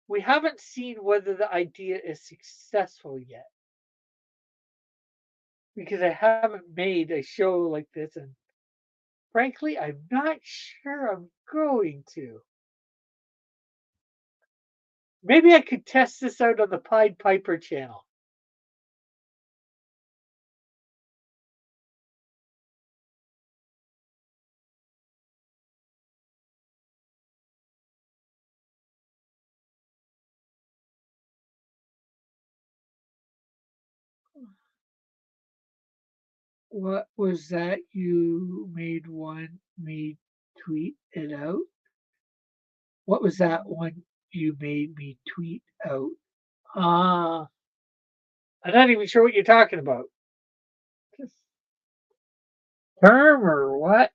A: we haven't seen whether the idea is successful yet because I haven't made a show like this, and frankly, I'm not sure I'm going to. Maybe I could test this out on the Pied Piper channel. What was that you made one me tweet it out? What was that one you made me tweet out? Ah, I'm not even sure what you're talking about. Term or what?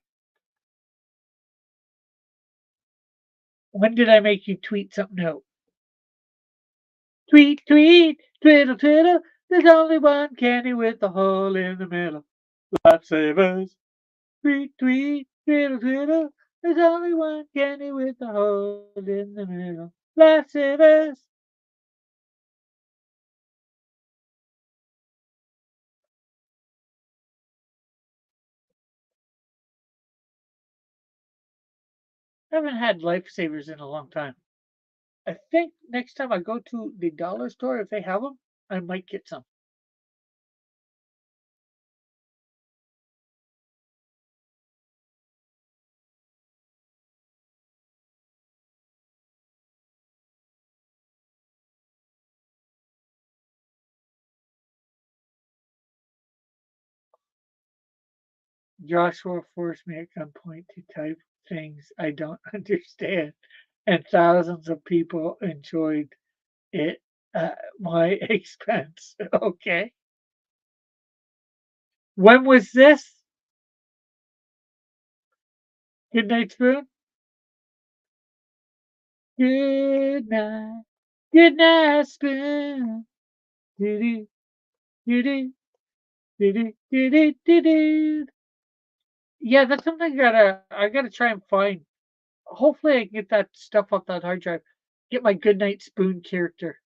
A: When did I make you tweet something out? Tweet, tweet, twiddle, twiddle. There's only one candy with a hole in the middle. Lifesavers. Tweet, tweet, twiddle, twiddle. There's only one candy with a hole in the middle. Lifesavers. I haven't had lifesavers in a long time. I think next time I go to the dollar store, if they have them, I might get some. Joshua forced me at gunpoint to type things I don't understand, and thousands of people enjoyed it at my expense. Okay. When was this? Good night, Spoon. Good night. Good night, Spoon. Do-do, do-do, do-do, do-do, do-do. Yeah, that's something I gotta try and find. Hopefully I can get that stuff off that hard drive. Get my Goodnight Spoon character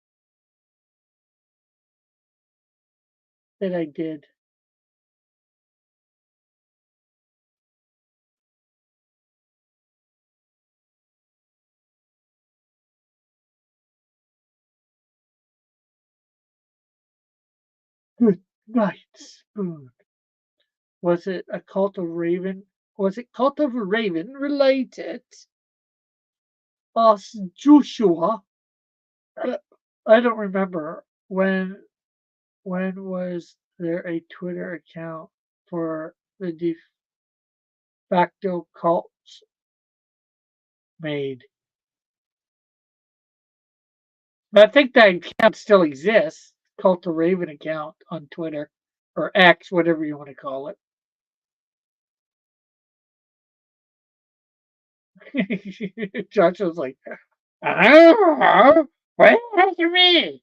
A: that I did. Good night, Spoon. Was it a cult of Raven? Was it cult of a Raven related? Asked Joshua. I don't remember when was there a Twitter account for the de facto cults made? I think that account still exists. Cult of Raven account on Twitter or X, whatever you want to call it. Josh was like, oh, what after me?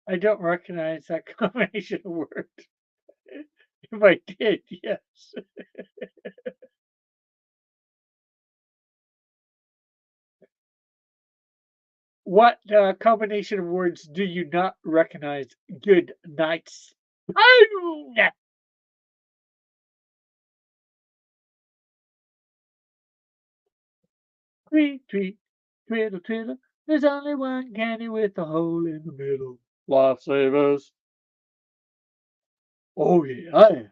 A: I don't recognize that combination of words. If I did, yes. What combination of words do you not recognize? Good nights. Tweet, tweet, twiddle, twiddle. There's only one candy with a hole in the middle. Lifesavers. Oh, yeah.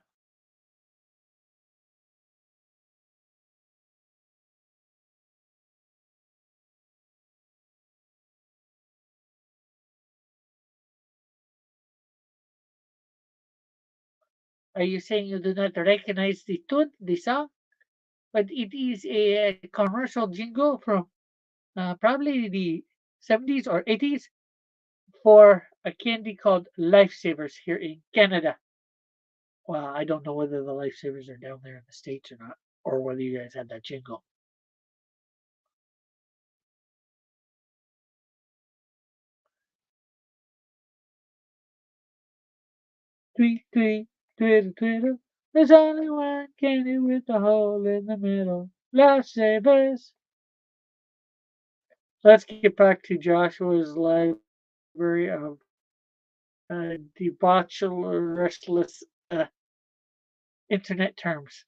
A: Are you saying you do not recognize the tune, the song? But it is a commercial jingle from probably the 70s or 80s for a candy called Lifesavers here in Canada. Well, I don't know whether the Lifesavers are down there in the States or not, or whether you guys had that jingle. Tweet, tweet, Twitter, Twitter. There's only one candy with a hole in the middle. Lifesavers. Let's get back to Joshua's library of debaucherous internet terms.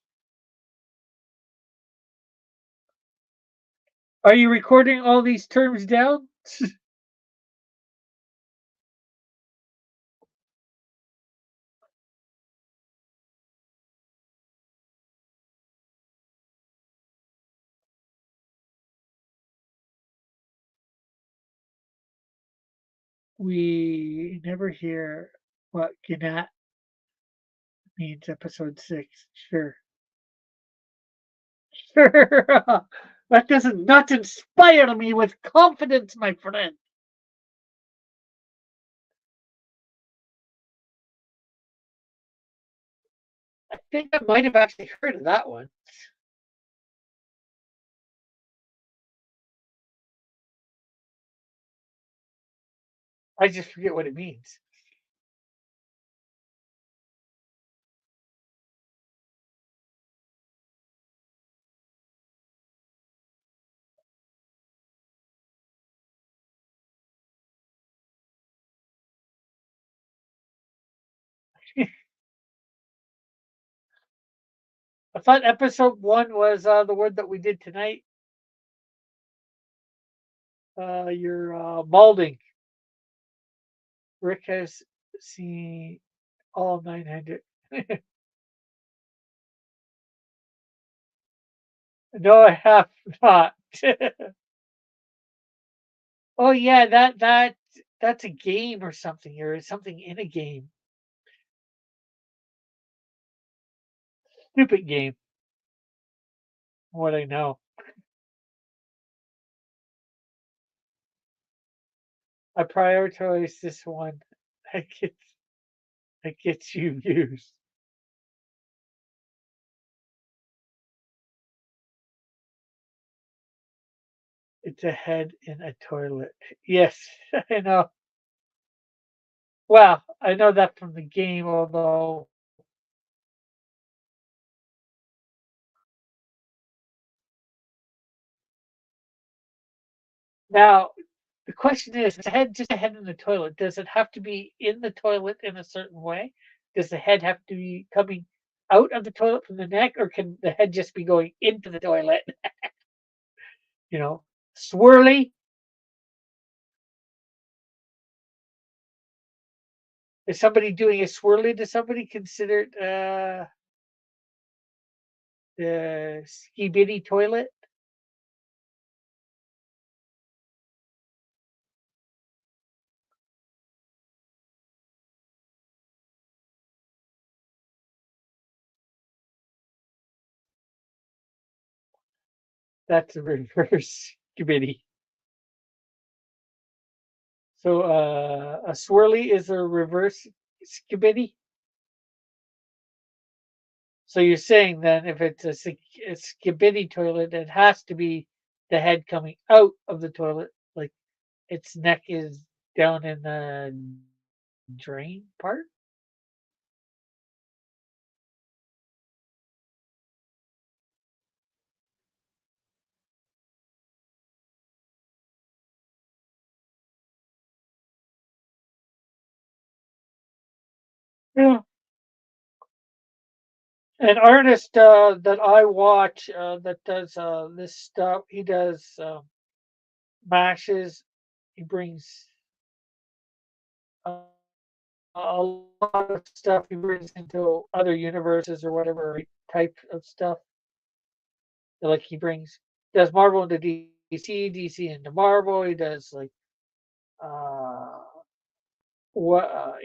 A: Are you recording all these terms down? We never hear what Gnat means, episode 6. Sure. Sure. That does not inspire me with confidence, my friend. I think I might have actually heard of that one. I just forget what it means. I thought episode 1 was the word that we did tonight. You're balding. Rick has seen all 900. No, I have not. Oh yeah, that's a game or something, or something in a game. Stupid game. What I know. I prioritize this one. That gets that gets you views. It's a head in a toilet. Yes, I know. Well, I know that from the game, although now the question is a head just a head in the toilet. Does it have to be in the toilet in a certain way? Does the head have to be coming out of the toilet from the neck, or can the head just be going into the toilet? You know, swirly. Is somebody doing a swirly to somebody considered the skibidi toilet? That's a reverse skibidi. So a swirly is a reverse skibidi. So you're saying then if it's a skibidi toilet, it has to be the head coming out of the toilet, like its neck is down in the drain part. Yeah. An artist that I watch that does this stuff, he does mashes. He brings uh, a lot of stuff he brings into other universes or whatever type of stuff. Like he brings does Marvel into DC, DC into Marvel. He does like uh what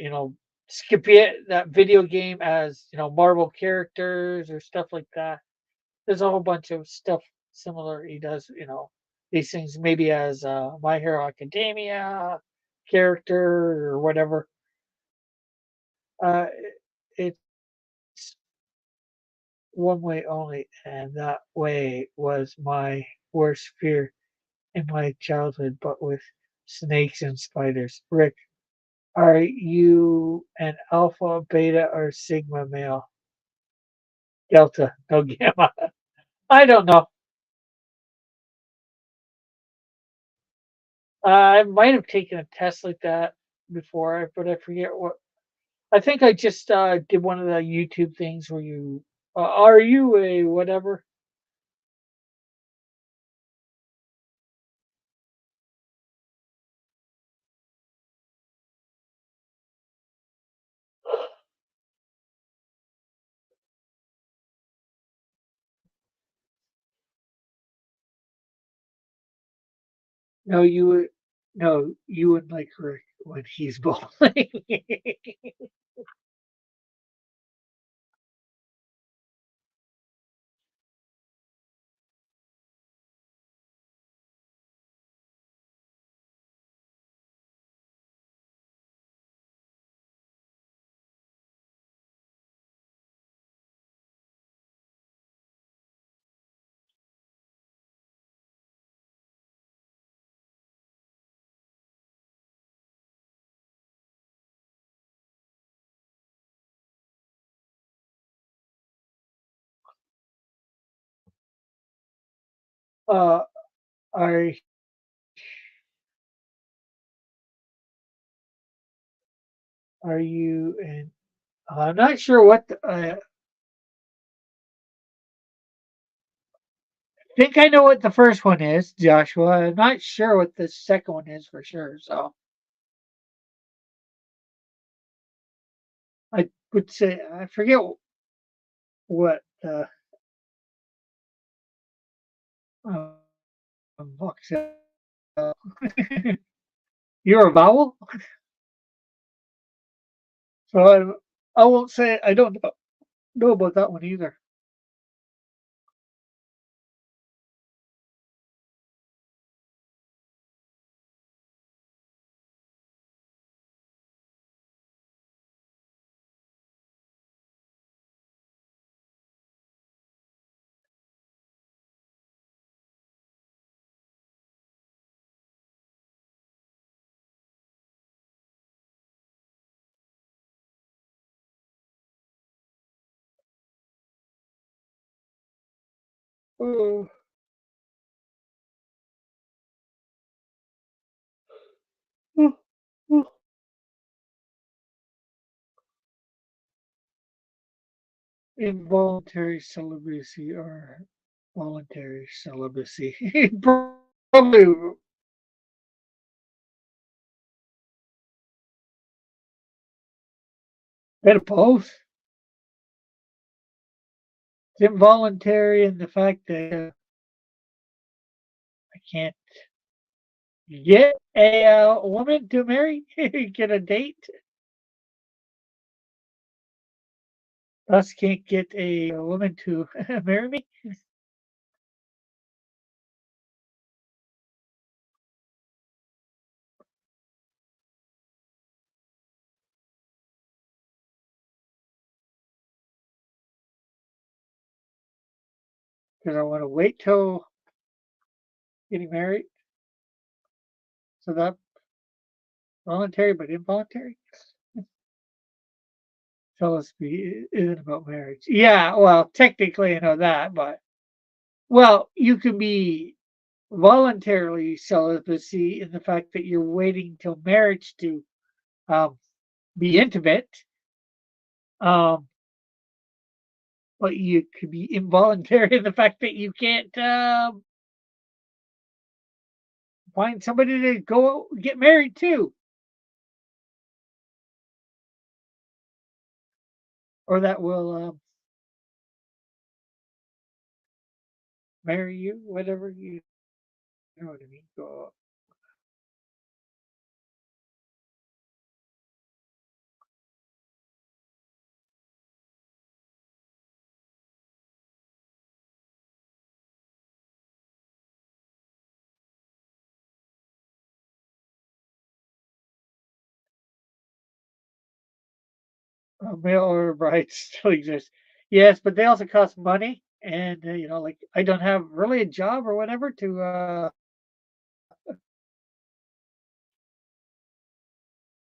A: skip it that video game as Marvel characters or stuff like that. There's a whole bunch of stuff similar he does. These things maybe as My Hero Academia, character or whatever. Uh, it's one way only, and that way was my worst fear in my childhood, but with snakes and spiders. Rick, are you an alpha, beta, or sigma male? Delta, no gamma. I don't know. I might have taken a test like that before, but I forget what. I think I just did one of the YouTube things where you are you a whatever? No, you would. No, you wouldn't like Rick when he's bowling. uh, are are you in? I'm not sure what. Think I know what the first one is, Joshua. I'm not sure what the second one is for sure. So I would say I forget what uh, book said. You're a vowel, so I won't say I don't know about that one either. Oh, oh, oh. Involuntary celibacy or voluntary celibacy. Probably bit of both. It's involuntary in the fact that I can't get a woman to marry, get a date. Thus, can't get a woman to marry me because I want to wait till getting married. So that voluntary but involuntary. Celibacy isn't about marriage. Yeah, well, technically I know that, but well, you can be voluntarily celibacy in the fact that you're waiting till marriage to um, be intimate, um, but you could be involuntary in the fact that you can't find somebody to go get married to, or that will marry you, whatever you know what I mean. Go, Mail order brides still exist. Yes, but they also cost money, and like I don't have really a job or whatever to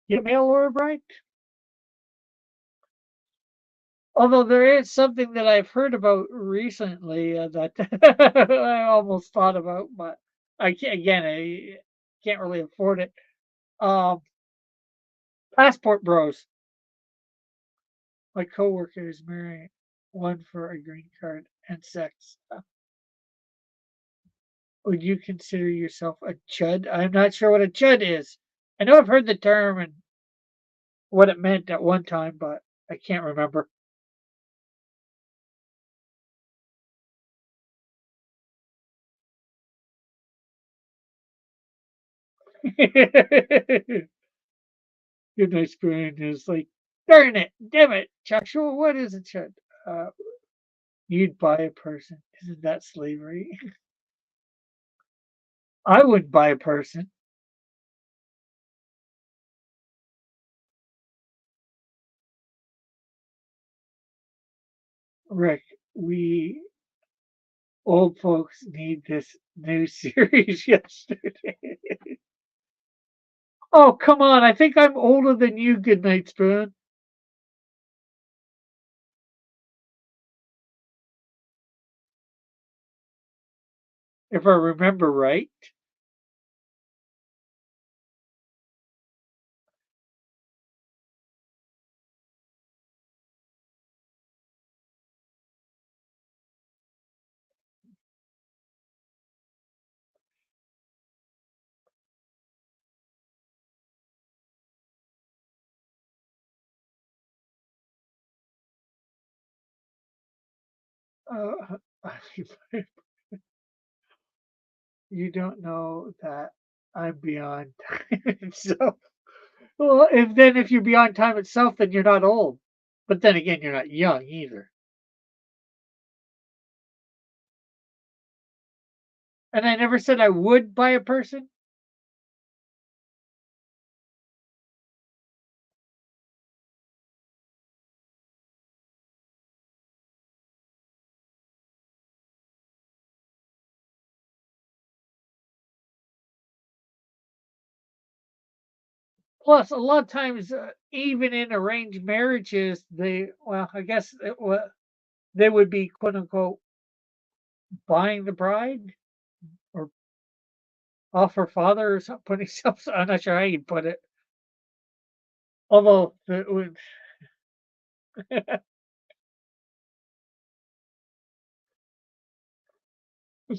A: get mail order bride. Although there is something that I've heard about recently that I almost thought about, but I can't really afford it. Um, Passport Bros. My coworker is marrying one for a green card and sex. Would you consider yourself a chud? I'm not sure what a chud is. I know I've heard the term and what it meant at one time, but I can't remember. Good night, Spoon is like, darn it, damn it, Joshua, what is a chud? Uh, you'd buy a person. Isn't that slavery? I would buy a person. Rick, we old folks need this new series yesterday. Oh, come on. I think I'm older than you, Goodnight Spoon. If I remember right. Uh, you don't know that I'm beyond time itself. Well, if you're beyond time itself, then you're not old. But then again, you're not young either. And I never said I would buy a person. Plus, a lot of times, even in arranged marriages, I guess they would be quote unquote buying the bride or off her father or something, putting something. I'm not sure how you put it. Although it would,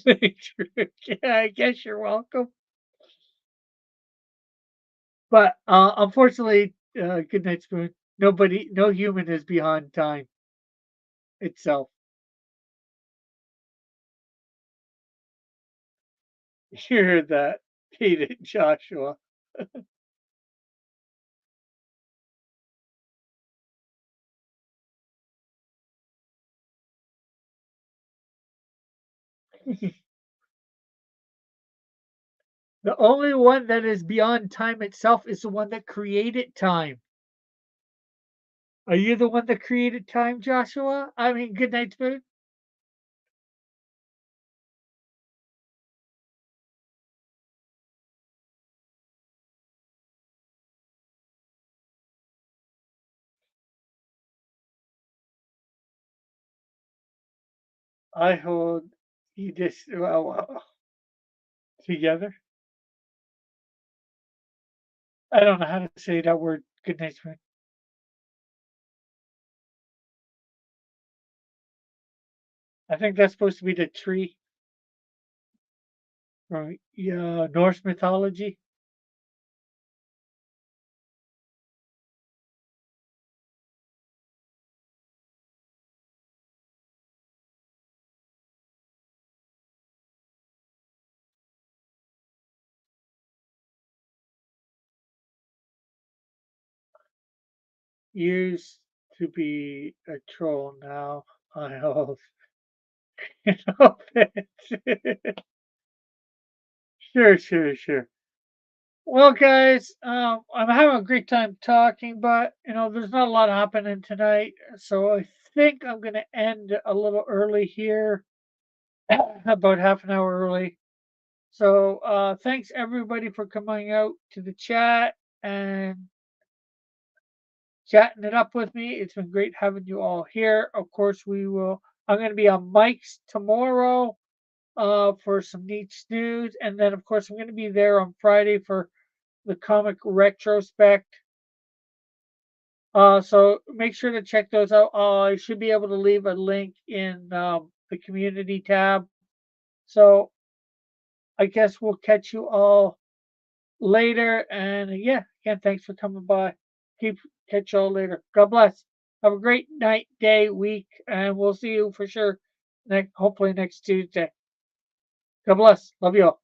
A: yeah, I guess you're welcome. But unfortunately, good night, Spoon. No human is beyond time itself. Hear that, hated Joshua. The only one that is beyond time itself is the one that created time. Are you the one that created time, Joshua? I mean, good night, Spoon. I hold you just together. I don't know how to say that word. Good night, Spoon. I think that's supposed to be the tree from Norse mythology. Used to be a troll. Now I hold no offense. Sure, sure, sure. Well, guys, I'm having a great time talking, but there's not a lot happening tonight, so I think I'm gonna end a little early here, about half an hour early. So, thanks everybody for coming out to the chat and chatting it up with me. It's been great having you all here. Of course, I'm going to be on Mike's tomorrow for some neat news, and then of course I'm going to be there on Friday for the comic retrospect. So make sure to check those out. I should be able to leave a link in the community tab. So I guess we'll catch you all later. And yeah, again, thanks for coming by. Keep Catch you all later. God bless. Have a great night, day, week, and we'll see you for sure hopefully next Tuesday. God bless. Love you all.